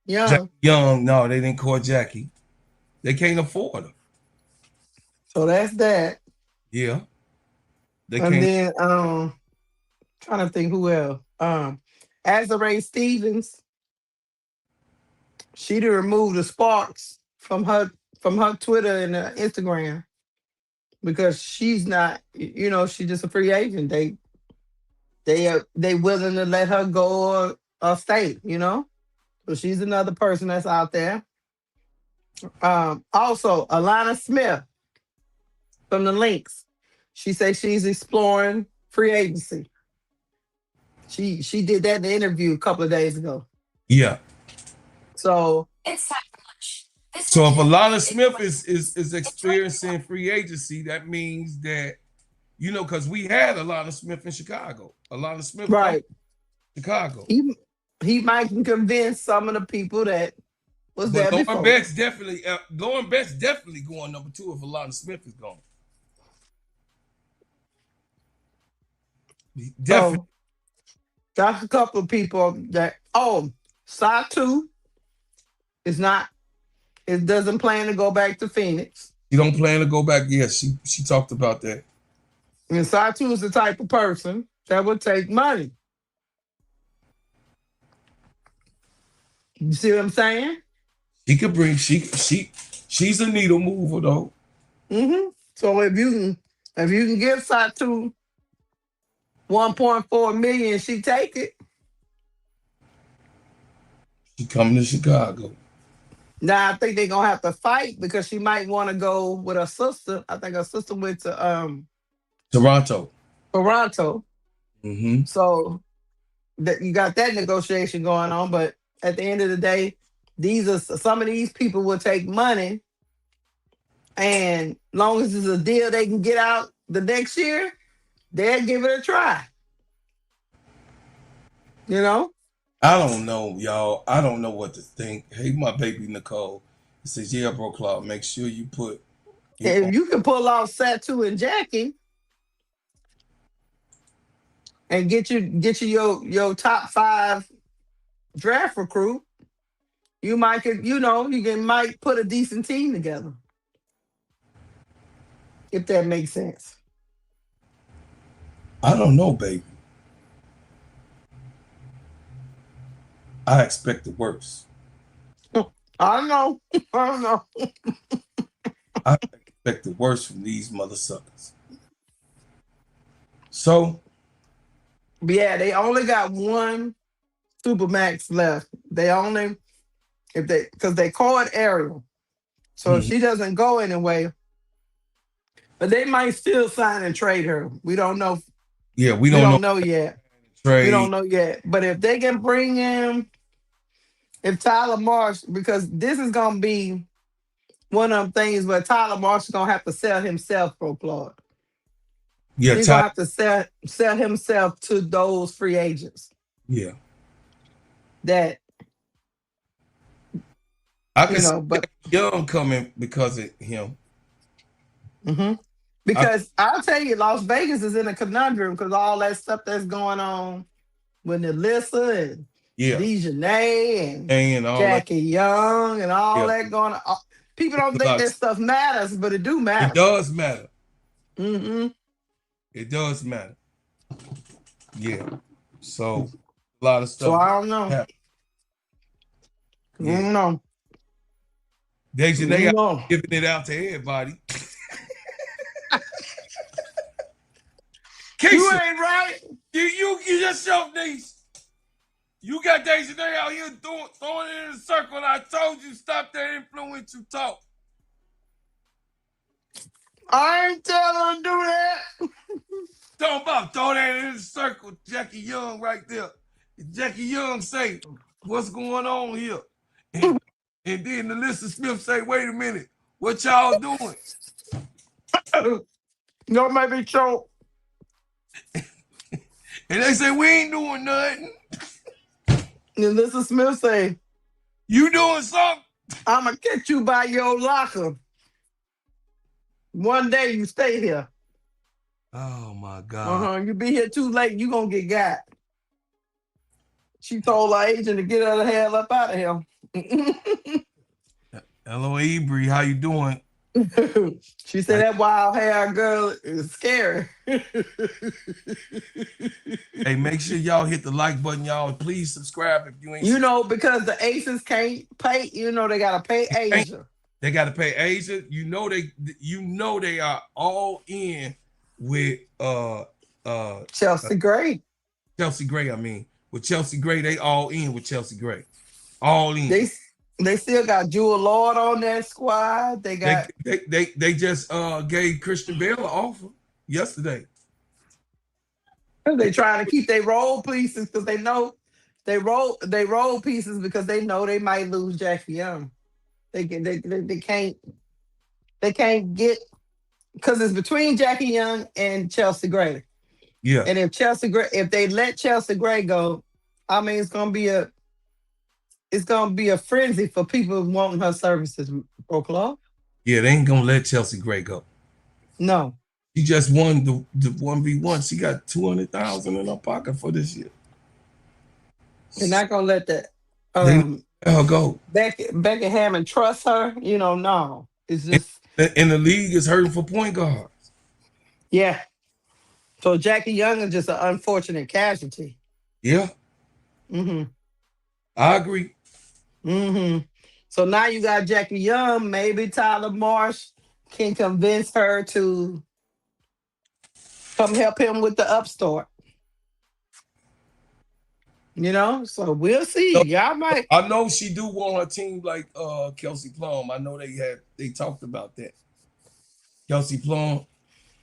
Young. Jackie Young, no, they didn't call Jackie. They can't afford her. So that's that. Yeah. They and can't. then trying to think who else. Azarae Stevens, she done removed the sparks from her Twitter and Instagram because she's not, she's just a free agent. They willing to let her go or stay, So she's another person that's out there. Also, Alana Smith from the Lynx. She says she's exploring free agency. She did that in the interview a couple of days ago. Yeah. So it's time for lunch. So if Alana Smith is experiencing free agency, that means that, because we had Alana Smith in Chicago. Alana Smith, right, Chicago. He might convince some of the people that was there before. Lauren Beck's definitely going number 2 if Alana Smith is gone. Definitely. So, got a couple of people that Satu doesn't plan to go back to Phoenix. You don't plan to go back? Yes, she talked about that. And Satu is the type of person that would take money. You see what I'm saying? He could bring she's a needle mover though. So if you can get Satu 1.4 million, she take it. She coming to Chicago. Now I think they're gonna have to fight because she might want to go with her sister. I think her sister went to Toronto. Toronto. Mm-hmm. So that you got that negotiation going on, but at the end of the day, these are some of these people will take money, and long as it's a deal they can get out the next year, they'll give it a try. You know, I don't know, y'all. I don't know what to think. Hey, my baby Nicole. It says, yeah, bro, Claude, make sure you put it on. if you can pull off Satu and Jackie and get you your top 5 draft recruit, you might could you can might put a decent team together if that makes sense. I don't know, baby. I expect the worst. I don't know. I don't know. I expect the worst from these mother suckers. So, But yeah, they only got one Supermax left. They only if they because they call it Ariel. So if mhm. she doesn't go anyway, but they might still sign and trade her. We don't know. Yeah, we We don't know don't know yet. We don't trade. know yet. But if they can bring in if Tyler Marsh, because this is gonna be one of them things where Tyler Marsh is gonna have to sell himself for Claude. Yeah, He's gonna have to sell himself to those free agents yeah. that I can see but Young coming because of him. mhm. I, Because I'll tell you, Las Vegas is in a conundrum because all that stuff that's going on with Alyssa and yeah, Dejanay and and all that. Jackie Young and all Yeah, that going on. People don't a think lot. that stuff matters, but it do It matter. does matter. Hmm It does matter. Yeah. So a lot of So stuff I don't know. happen. I Yeah. don't know. I Dejanay don't know. giving it out to everybody. You Keisha, ain't right. you just showed these. You got Dejanay out here throwing it in a circle. And I told you stop that influential talk. I ain't telling her to do that. Talking about throw that in the circle. Jackie Young right there. Jackie Young say, what's going on here? And, and then Alyssa Smith say, wait a minute, what y'all doing? Don't make me choke. And they say, we ain't doing nothing. And Mr. Smith say, You doing something? I'ma catch you by your locker. One day you stay here. Oh my God. You be here too late, you gonna get got. She told her agent to get her the hell up out of here. Hello, Ebri, how you doing? She said that wild hair girl is scary. Hey, make sure y'all hit the like button, y'all. Please subscribe if you ain't Because the Aces can't pay, they gotta pay subscribed. Asia. They got to pay Asia. They are all in with Chelsea Gray. Chelsea Gray. I mean, with Chelsea Gray, they all in with Chelsea Gray. All in. They still got Jewel Lord on that squad. They got They just gave Christian Bale an offer yesterday. they trying to keep their role pieces because they know they role pieces because they know they might lose Jackie Young. They can't get because it's between Jackie Young and Chelsea Gray. Yeah. And if they let Chelsea Gray go, I mean it's gonna be a frenzy for people wanting her services, Proclaw. Yeah, they ain't gonna let Chelsea Gray go. No. She just won the 1v1. She got 200,000 in her pocket for this year. They're not gonna let that They let her go. Becky Hammond trust her. No. It's just And the league is hurting for point guards. yeah. So Jackie Young is just an unfortunate casualty. Yeah. Mm-hmm. I agree. Mm-hmm. So now you got Jackie Young. Maybe Tyler Marsh can convince her to come help him with the upstart. You know, so we'll see. Y'all might. I know she do want her team like Kelsey Plum. I know they talked about that. Kelsey Plum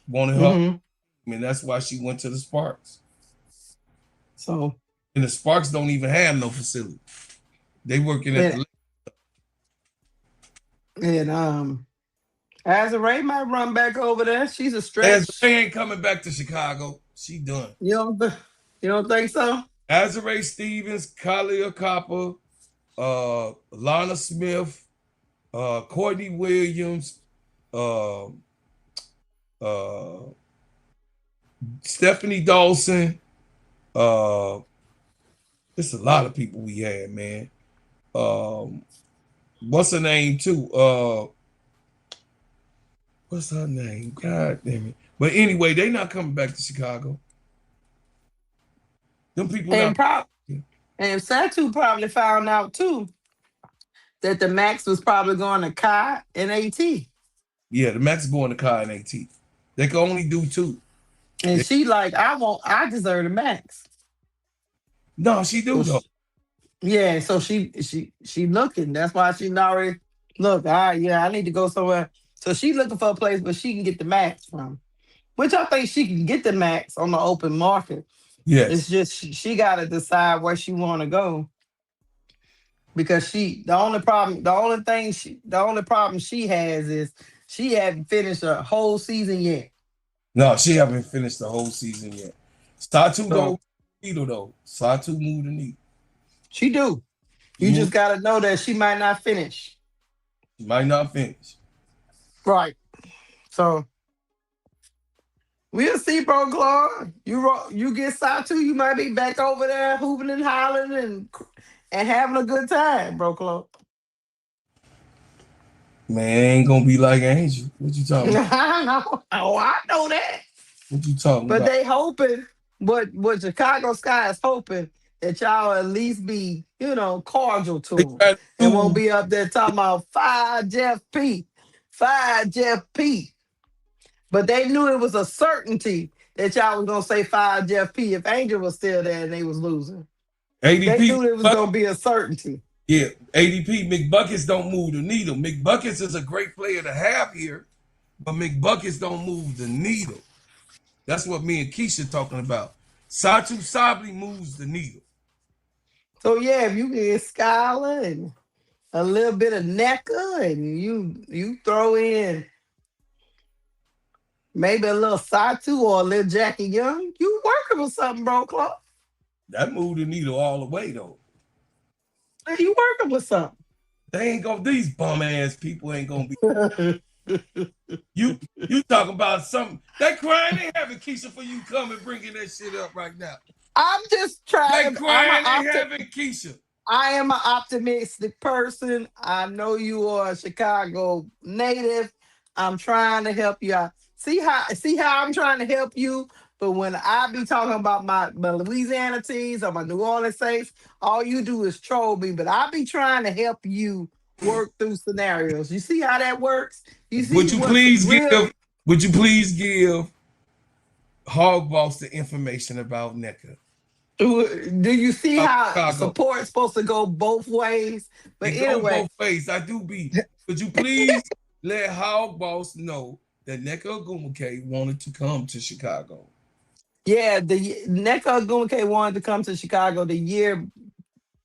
wanted her. Mm-hmm. I mean, that's why she went to the Sparks. So, And the Sparks don't even have no facility. They working at the Azure might run back over there. She's a stretch. Azure ain't coming back to Chicago. She done. You don't think so? Azure Stevens, Kalia Copper, Lana Smith, Courtney Williams, uh, Stephanie Dawson. There's a lot of people we had, man. What's her name too? What's her name? God damn it. But anyway, they not coming back to Chicago. Them people And not. and Satu probably found out too that the max was probably going to Kai and AT. Yeah, the max going to Kai and AT. They can only do 2. And she like, I deserve the max. No, she do though. Yeah, so she looking. That's why she already look. I need to go somewhere. So she looking for a place where she can get the max from. Which I think she can get the max on the open market. Yes. It's just she got to decide where she want to go. Because the only problem she has is she haven't finished a whole season yet. No, she haven't finished the whole season yet. Satu though, needle though. Satu moved the needle. She do. You just gotta know that she might not finish. She might not finish. Right. So we'll see, bro, Claude. You get Satu, you might be back over there hooping and hollering and having a good time, bro, Claude. Man, ain't gonna be like Angel. What you talking about? I know. Oh, I know that. What you talking about? But they hoping, what Chicago Sky is hoping that y'all at least be, cordial to them. And won't be up there talking about fire Jeff P. But they knew it was a certainty that y'all was gonna say fire Jeff P. if Angel was still there and they was losing. ADP, they knew it was gonna be a certainty. Yeah, ADP, McBuckets don't move the needle. McBuckets is a great player to have here, but McBuckets don't move the needle. That's what me and Keisha talking about. Satu Sabli moves the needle. So yeah, if you get Skylar and a little bit of NECA and you throw in maybe a little Satu or a little Jackie Young, you working with something, bro, Clark. That moved the needle all the way though. You working with something. They ain't gonna, these bum ass people ain't gonna be. You talking about something. That crying ain't having Keisha for you coming bringing that shit up right now. I'm just trying. That crying ain't having Keisha. I am an optimistic person. I know you are a Chicago native. I'm trying to help you out. See how I'm trying to help you? But when I be talking about my Louisiana teams or my New Orleans Saints, all you do is troll me. But I be trying to help you work through scenarios. You see how that works? You see? Would you please give Hog Boss the information about NECA? Do you see how support's supposed to go both ways? But anyway, go both ways. I do be. Could you please let Hog Boss know that NECA Ogumake wanted to come to Chicago? Yeah, the NECA Ogumake wanted to come to Chicago the year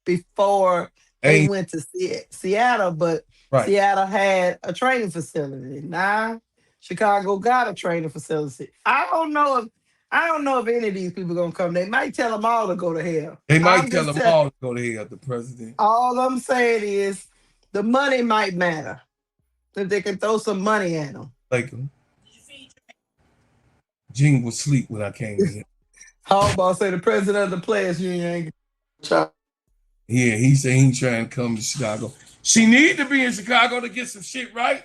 before they went to Seattle, but Seattle had a training facility. Now Chicago got a training facility. I don't know if any of these people gonna come. They might tell them all to go to hell. They might tell them all to go to hell. The president. All I'm saying is the money might matter if they can throw some money at them. Like them. Gene was asleep when I came in. How about say the president of the Players Union? Yeah, he said he trying to come to Chicago. She need to be in Chicago to get some shit right.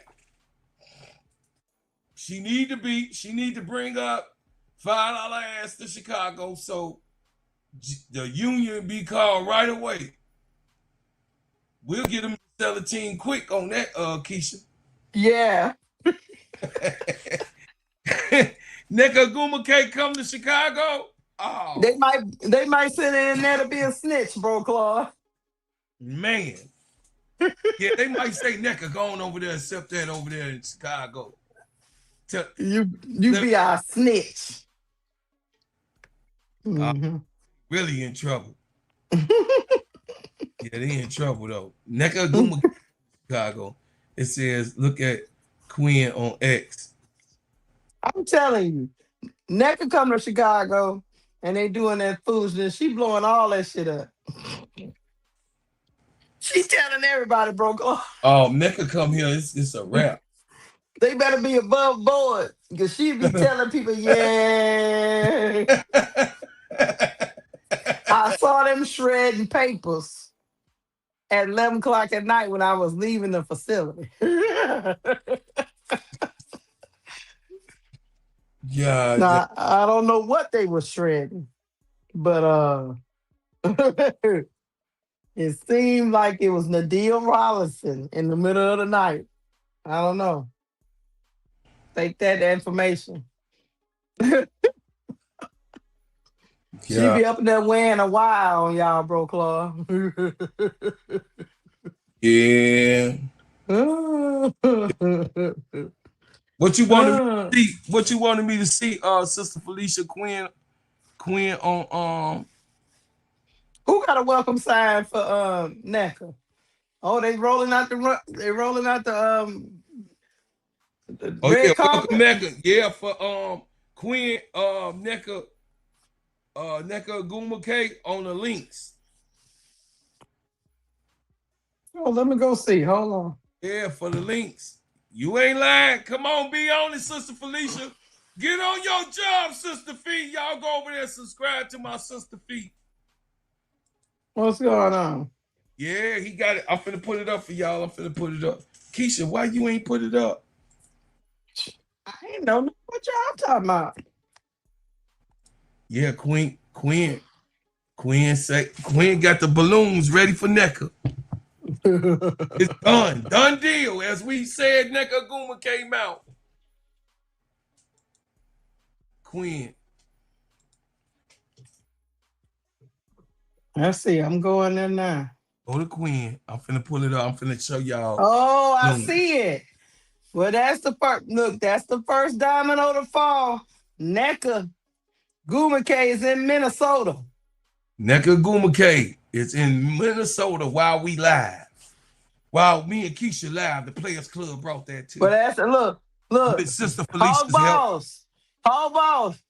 She need to bring up $5 ass to Chicago so the union be called right away. We'll get them to sell the team quick on that, Keisha. Yeah. NECA Ogumake come to Chicago. Oh They might send in there to be a snitch, bro, Claude. man. Yeah, they might say Necker going over there, accept that over there in Chicago. You Let, be our snitch. uh, Hmm. really in trouble. Yeah, they in trouble though. Necker Guma Chicago. It says, look at Quinn on X. I'm telling you, Necker come to Chicago and they doing that foolishness. She blowing all that shit up. She telling everybody, bro, Claude. Oh, Necker come here. It's a wrap. They better be above board because she be telling people, yeah, I saw them shredding papers at 11 o'clock at night when I was leaving the facility. Yeah, Now, I don't know what they were shredding, but it seemed like it was Nadia Rollinson in the middle of the night. I don't know. Take that information. She yeah, be up in there wearing a wire on y'all, bro, Claw. yeah. What you wanted me to see? What you wanted me to see? Sister Felicia Quinn on Who got a welcome sign for NECA? Oh, they rolling out the Oh yeah, red welcome carpet. Mecca. Yeah, for Quinn NECA Guma K on the links. Oh, let me go see. Hold on. Yeah, for the links. You ain't lying. Come on, be on it, Sister Felicia. Get on your job, Sister Feet. Y'all go over there and subscribe to my Sister Feet. What's going on? Yeah, he got it. I'm finna put it up for y'all. I'm finna put it up. Keisha, why you ain't put it up? I ain't know what y'all talking about. Yeah, Quinn got the balloons ready for NECA. It's done. Done deal. As we said, NECA Guma came out. Quinn. Let's see. I'm going in now. Go to Quinn. I'm finna pull it up. I'm finna show y'all. Oh, I Balloons. see it. Well, that's the first. Look, that's the first domino to fall. NECA Guma K is in Minnesota. NECA Guma K is in Minnesota while we live. While me and Keisha live, the Players Club brought that But too. that's look, With Sister Hog Felicia's help. Boss, Hog Boss.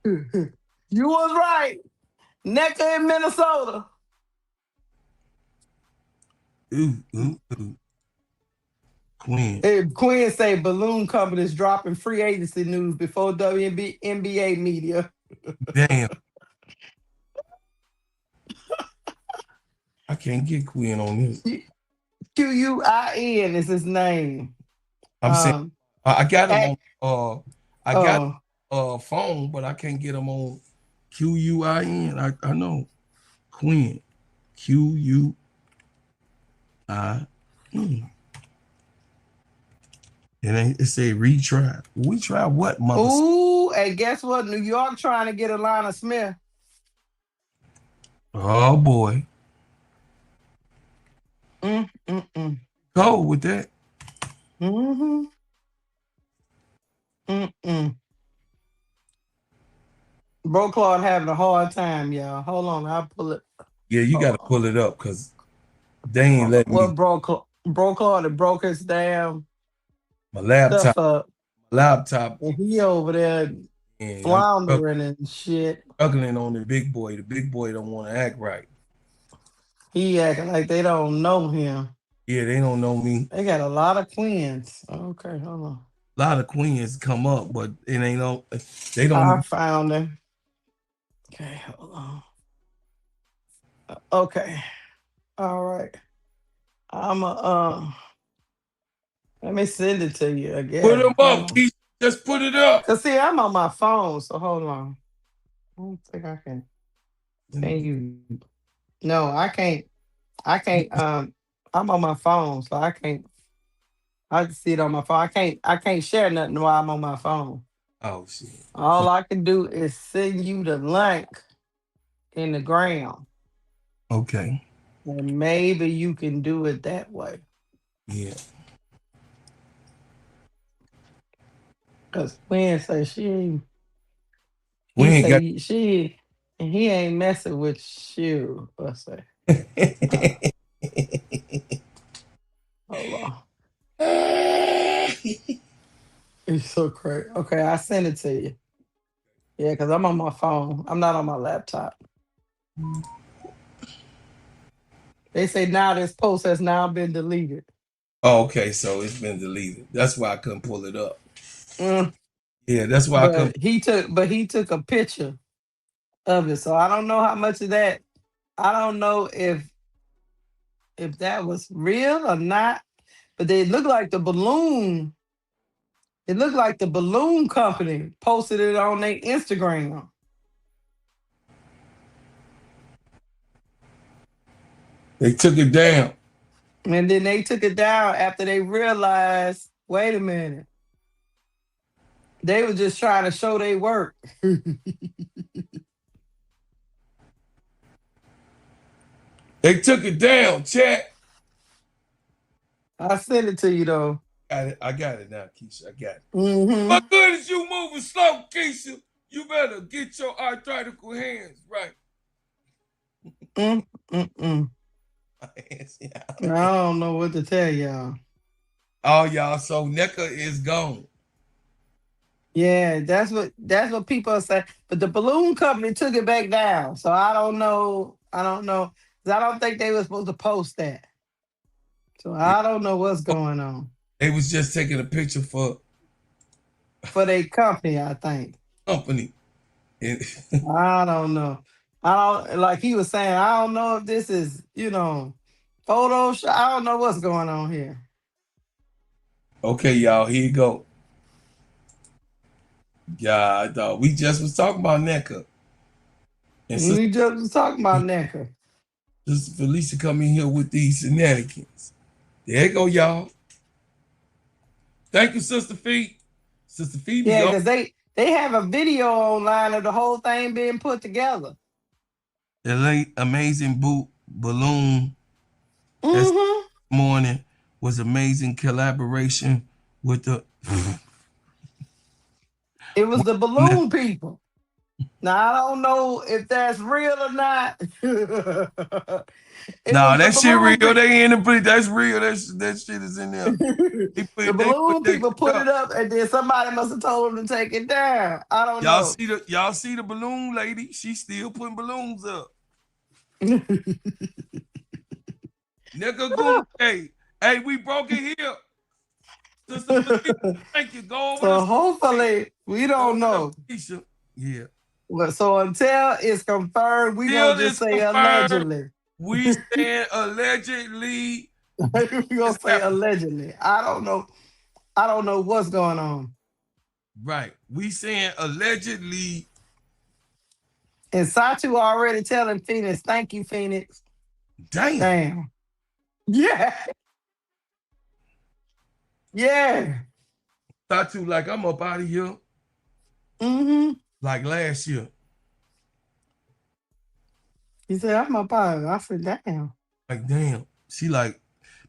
You was right. NECA in Minnesota. Ooh. Quinn. Hey, Quinn say balloon companies dropping free agency news before WNBA media. Damn. I can't get Quinn on this. Quin is his name. I'm saying Um, I got him at, on I got oh, phone, but I can't get him on QUIN. I know. Quinn. QUIN. It say retry. We try what, mother? ooh, and guess what? New York trying to get Alana Smith. Oh boy. Mm, mm, mm. Go with that. Mm-hmm. Mm-mm. Bro Claude having a hard time, y'all. Hold on, I'll pull it. Yeah, you Hold gotta on. pull it up because they ain't letting me What Bro Claude that broke his damn my stuff up. laptop And he over there and I'm floundering and shit. struggling on the big boy. The big boy don't want to act right. He acting like they don't know him. Yeah, they don't know me. They got a lot of queens. Okay, hold on. A lot of queens come up, but it ain't no. They don't I even. found him. Okay, hold on. Okay. All right. I'm a let me send it to you Put again. them Hold up, on. Keith. Just put it up. Cause see, I'm on my phone, so hold on. I don't think I can send you. No, I can't. I can't. I'm on my phone, so I can't. I can see it on my phone. I can't. I can't share nothing while I'm on my phone. Oh shit. All I can do is send you the link in the ground, Okay. and maybe you can do it that way. Yeah. Cause Quinn say she ain't. We He ain't got. say she, and he ain't messing with you. Let's say, uh, hold on. It's so crazy. Okay, I sent it to you. Yeah, cause I'm on my phone. I'm not on my laptop. They say now this post has now been deleted. Oh, okay, so it's been deleted. That's why I couldn't pull it up. Mm, Yeah, that's why I couldn't. but he took a picture of it. So I don't know how much of that. I don't know if that was real or not. But they look like the balloon. It looked like the balloon company posted it on their Instagram. They took it down. And then they took it down after they realized, wait a minute, they were just trying to show their work. They took it down, chat. I sent it to you though. Got it. I got it now, Keisha. I got it. Mm-hmm. My goodness, you moving slow, Keisha. You better get your arthritical hands right. Mm-mm. Yeah. I don't know what to tell y'all. Oh, y'all. So NECA is gone. Yeah, that's what people say. But the balloon company took it back down. So I don't know. I don't know. 'Cause I don't think they were supposed to post that. So I don't know what's going on. They was just taking a picture for For their company, I think. company. And I don't know. I don't like he was saying, I don't know if this is, Photoshop. I don't know what's going on here. okay, y'all. Here you go. Yeah, I thought we just was talking about NECA. And We just was talking about NECA. Sister Felicia come in here with these shenanigans. There you go, y'all. Thank you, Sister Feet. Sister Phoebe. Yeah, because they have a video online of the whole thing being put together. The late amazing balloon this Mm-hmm. morning was amazing collaboration with the. It was the balloon people. Now I don't know if that's real or not. It Nah, was the that shit balloon real. people. They in the place. That's real. That shit is in there. The They put balloon that people shit put it up. up, and then somebody must have told them to take it down. I don't know. Y'all see the balloon lady? She still putting balloons up. Nigga goon. Hey, we broke it here. Sister Felicia, thank you. Go over So to hopefully we Go don't over to know. Felicia. Yeah. But so until it's confirmed, we gonna Still just is say confirmed. allegedly. We stand allegedly. We It's gonna say happening. allegedly. I don't know. I don't know what's going on. Right. We saying allegedly. And Satu already telling Phoenix, thank you, Phoenix. Damn. Damn. Yeah. Yeah. Thought you like I'm up out of here Mm-hmm. like last year. He said, I'm up out. I said, damn. Like damn. She like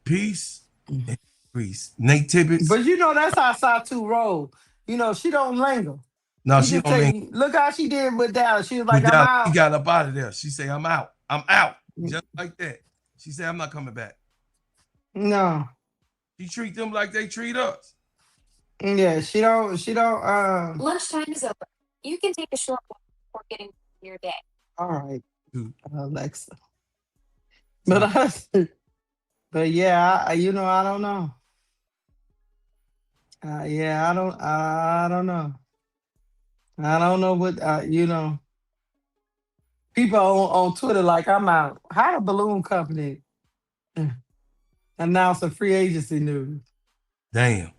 peace and peace. Nate Tibbetts. But that's how Satu roll. She don't linger. No, She she just don't link take look how she did with Dallas. She was like, with I'm Dallas. She out. got up out of there. She say I'm out. I'm out. Just like that. She said I'm not coming back. No. She treat them like they treat us. Yeah, she don't Lunchtime is over. You can take a short walk before getting to your day. all right, Dude. Alexa. But yeah, I don't know. Yeah, I don't know. I don't know what people on Twitter like I'm out. How the balloon company announce a free agency news? Damn.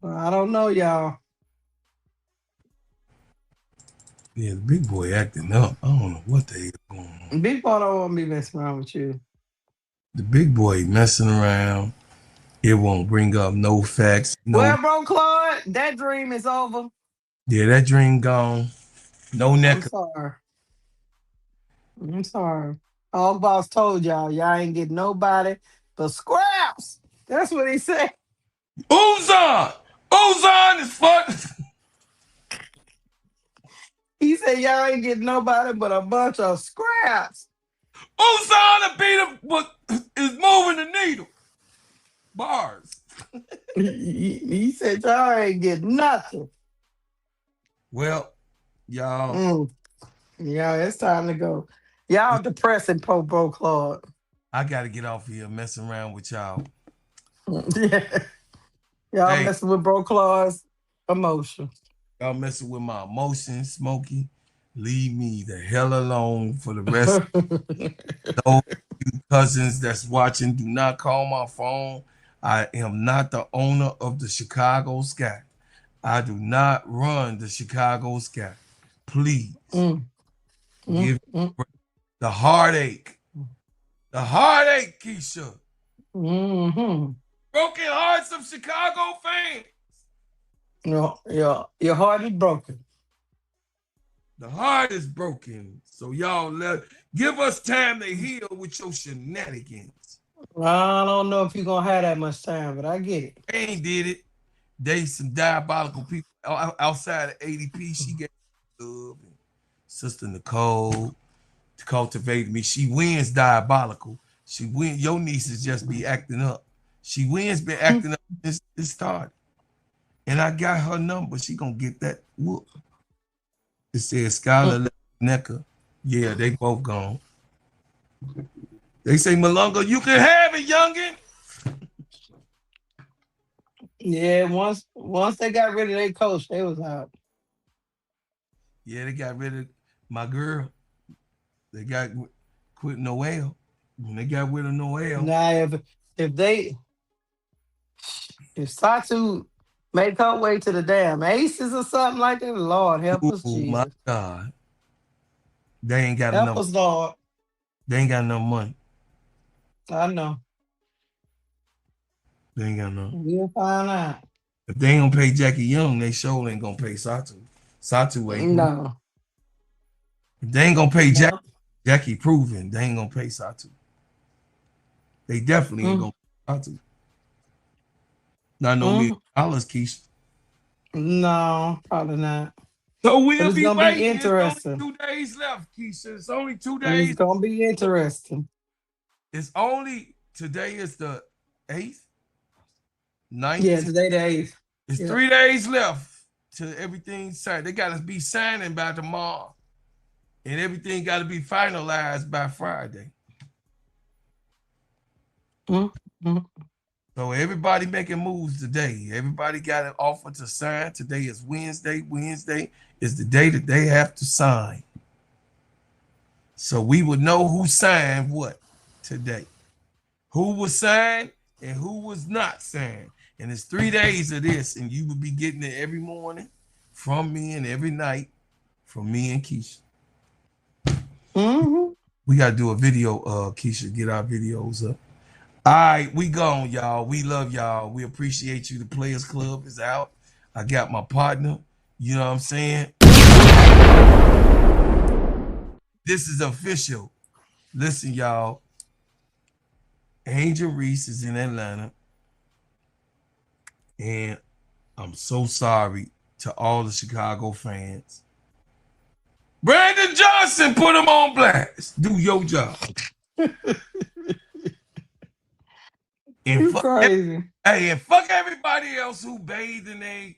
Well, I don't know, y'all. Yeah, the big boy acting up. I don't know what the hell going on. Big boy don't want me messing around with you. The big boy messing around. It won't bring up no facts. Well, No, bro, Claude, that dream is over. yeah, that dream gone. No I'm neck. sorry. I'm sorry. All boss told y'all ain't getting nobody but scraps. That's what he said. Uzon! Uzon is fun. He said y'all ain't getting nobody but a bunch of scraps. Uzon what is moving the needle. Bars. He said y'all ain't getting nothing. Well, y'all, Mm. Yeah, it's time to go. Y'all depressing, po bro Claude. I gotta get off here messing around with y'all. Yeah. Y'all Hey, messing with bro Claude's emotion. y'all messing with my emotions, Smokey. Leave me the hell alone for the rest of those cousins that's watching. Do not call my phone. I am not the owner of the Chicago Sky. I do not run the Chicago Sky. Please Mm, mm, give mm, the heartache. The heartache, Keisha. mm-hmm. Broken hearts of Chicago fans. Your heart is broken. The heart is broken. So y'all give us time to heal with your shenanigans. I don't know if you're gonna have that much time, but I get it. They ain't did it. They some diabolical people outside of ADP. She gave love. Sister Nicole cultivated me. She wins diabolical. She wins. Your nieces just be acting up. She wins been acting up since it started. And I got her number. She gonna get that whoop. It says Skylar Necker. Yeah, they both gone. They say, Malunga, you can have it, youngin. Yeah, once they got rid of their coach, they was out. Yeah, they got rid of my girl. They got quit Noel. When they got rid of Noel, Now if they if Satu make her way to the damn aces or something like that, Lord help us, oh my Jesus. God, they ain't got Help enough. us, Lord. They ain't got enough money. I know. They ain't got enough. We'll find out. If they ain't gonna pay Jackie Young, they sure ain't gonna pay Satu. Satu ain't. No. If they ain't gonna pay No. Jackie proven, they ain't gonna pay Satu. They definitely ain't Mm, gonna pay Satu. Not no $1 million, mm. Keisha. No, probably not. So But we'll it's be gonna be waiting. It's only interesting. 2 days left, Keisha. It's only two It's days. gonna be interesting. It's only today is the 8th, Yeah, 19th. today the eighth. It's Yeah. 3 days left to everything signed. They gotta be signing by tomorrow. And everything gotta be finalized by Friday. Mm, mm. So everybody making moves today. Everybody got an offer to sign. Today is Wednesday. Wednesday is the day that they have to sign. So we would know who signed what today. Who was signed and who was not signed. And it's 3 days of this, and you will be getting it every morning from me and every night from me and Keisha. Mm-hmm. We gotta do a video, Keisha, get our videos up. All right, we gone, y'all. We love y'all. We appreciate you. The Players Club is out. I got my partner. You know what I'm saying? This is official. Listen, y'all. Angel Reese is in Atlanta. And I'm so sorry to all the Chicago fans. Brandon Johnson, put him on blast. Do your job. And You fuck, crazy. hey, and fuck everybody else who bathed in a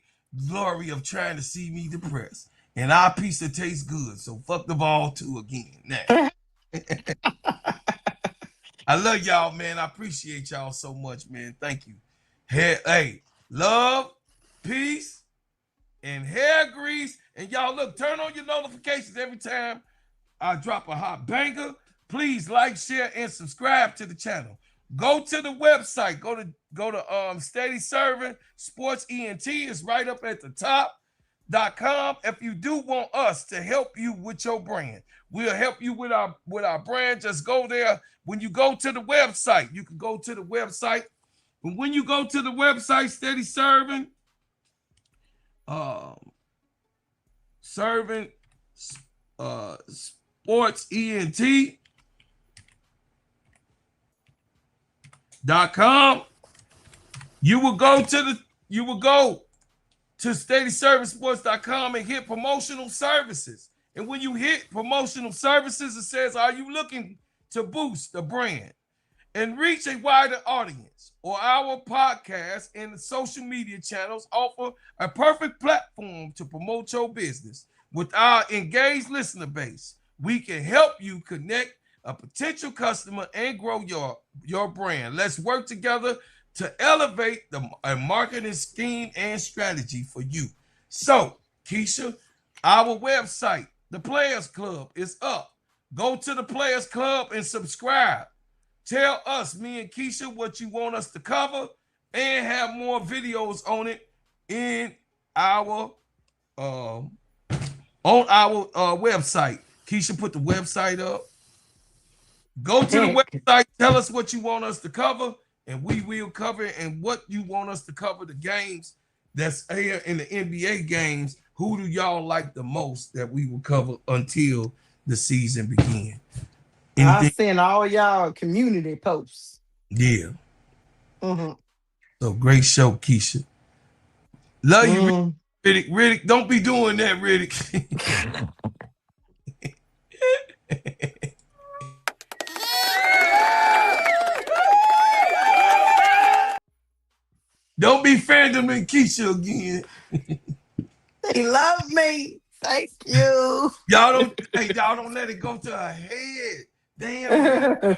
glory of trying to see me depressed. And our pizza tastes good. So fuck the ball too again. Now. I love y'all, man. I appreciate y'all so much, man. Thank you. Hey, love, peace, and hair grease. And y'all, look, turn on your notifications every time I drop a hot banger. Please like, share, and subscribe to the channel. Go to the website. Go to Steady Serving Sports ENT. It's right up at the top.com. If you do want us to help you with your brand, we'll help you with our brand. Just go there. When you go to the website, you can go to the website But when you go to the website, Steady Serving, Serv'n sportsent.com, you will go to SteadyServinsports.com and hit promotional services. And when you hit promotional services, it says, are you looking to boost the brand and reach a wider audience? Or our podcast and the social media channels offer a perfect platform to promote your business. With our engaged listener base, we can help you connect a potential customer and grow your brand. Let's work together to elevate a marketing scheme and strategy for you. So, Keisha, our website, the Players Club, is up. Go to the Players Club and subscribe. Tell us, me and Keisha, what you want us to cover and have more videos on it in our website. Keisha put the website up. Go to the website, tell us what you want us to cover, and we will cover it. And what you want us to cover, the games that's here in the NBA games. Who do y'all like the most that we will cover until the season begins? I send all y'all community posts. Yeah. So great show, Keisha. Love you, Riddick. Riddick, don't be doing that, Riddick. Don't be fandoming Keisha again. They love me. Thank you. Y'all don't let it go to her head. Damn.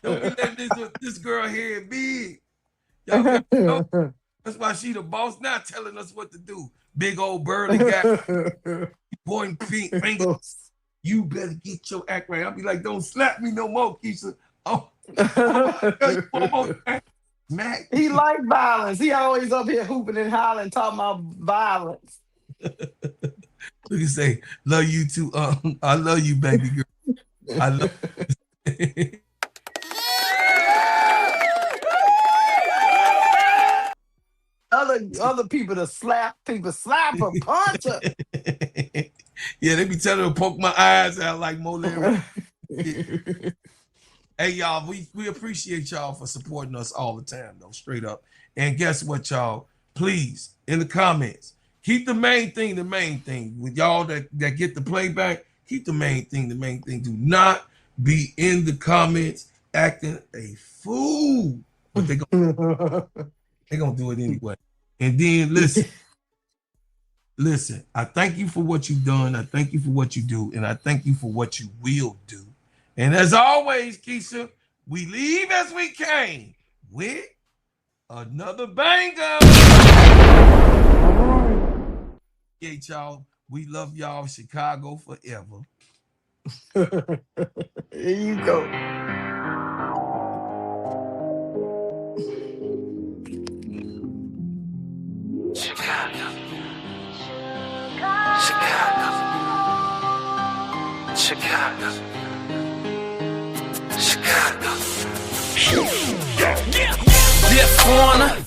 Don't be letting this girl head big. Y'all gotta know. That's why she the boss, not telling us what to do. Big old burly guy, pointing fingers. You better get your act right. I'll be like, don't slap me no more, Keisha. Oh, one more time. Smack. He like violence. He always up here hooping and hollering, talking about violence. Look and say, love you too. I love you, baby girl. I love you. Other people to slap people, slap her, punch her. Yeah, they be telling her to poke my eyes out like Molan. Hey, y'all, we appreciate y'all for supporting us all the time, though, straight up. And guess what, y'all? Please, in the comments, keep the main thing the main thing. With y'all that get the playback, keep the main thing the main thing. Do not be in the comments acting a fool. But they're gonna do it anyway. And then listen, I thank you for what you've done. I thank you for what you do. And I thank you for what you will do. And as always, Keisha, we leave as we came with another banger. Yeah, y'all. We love y'all. Chicago forever. Here you go. Chicago. Chicago. Chicago. Chicago. Yeah, foreigner.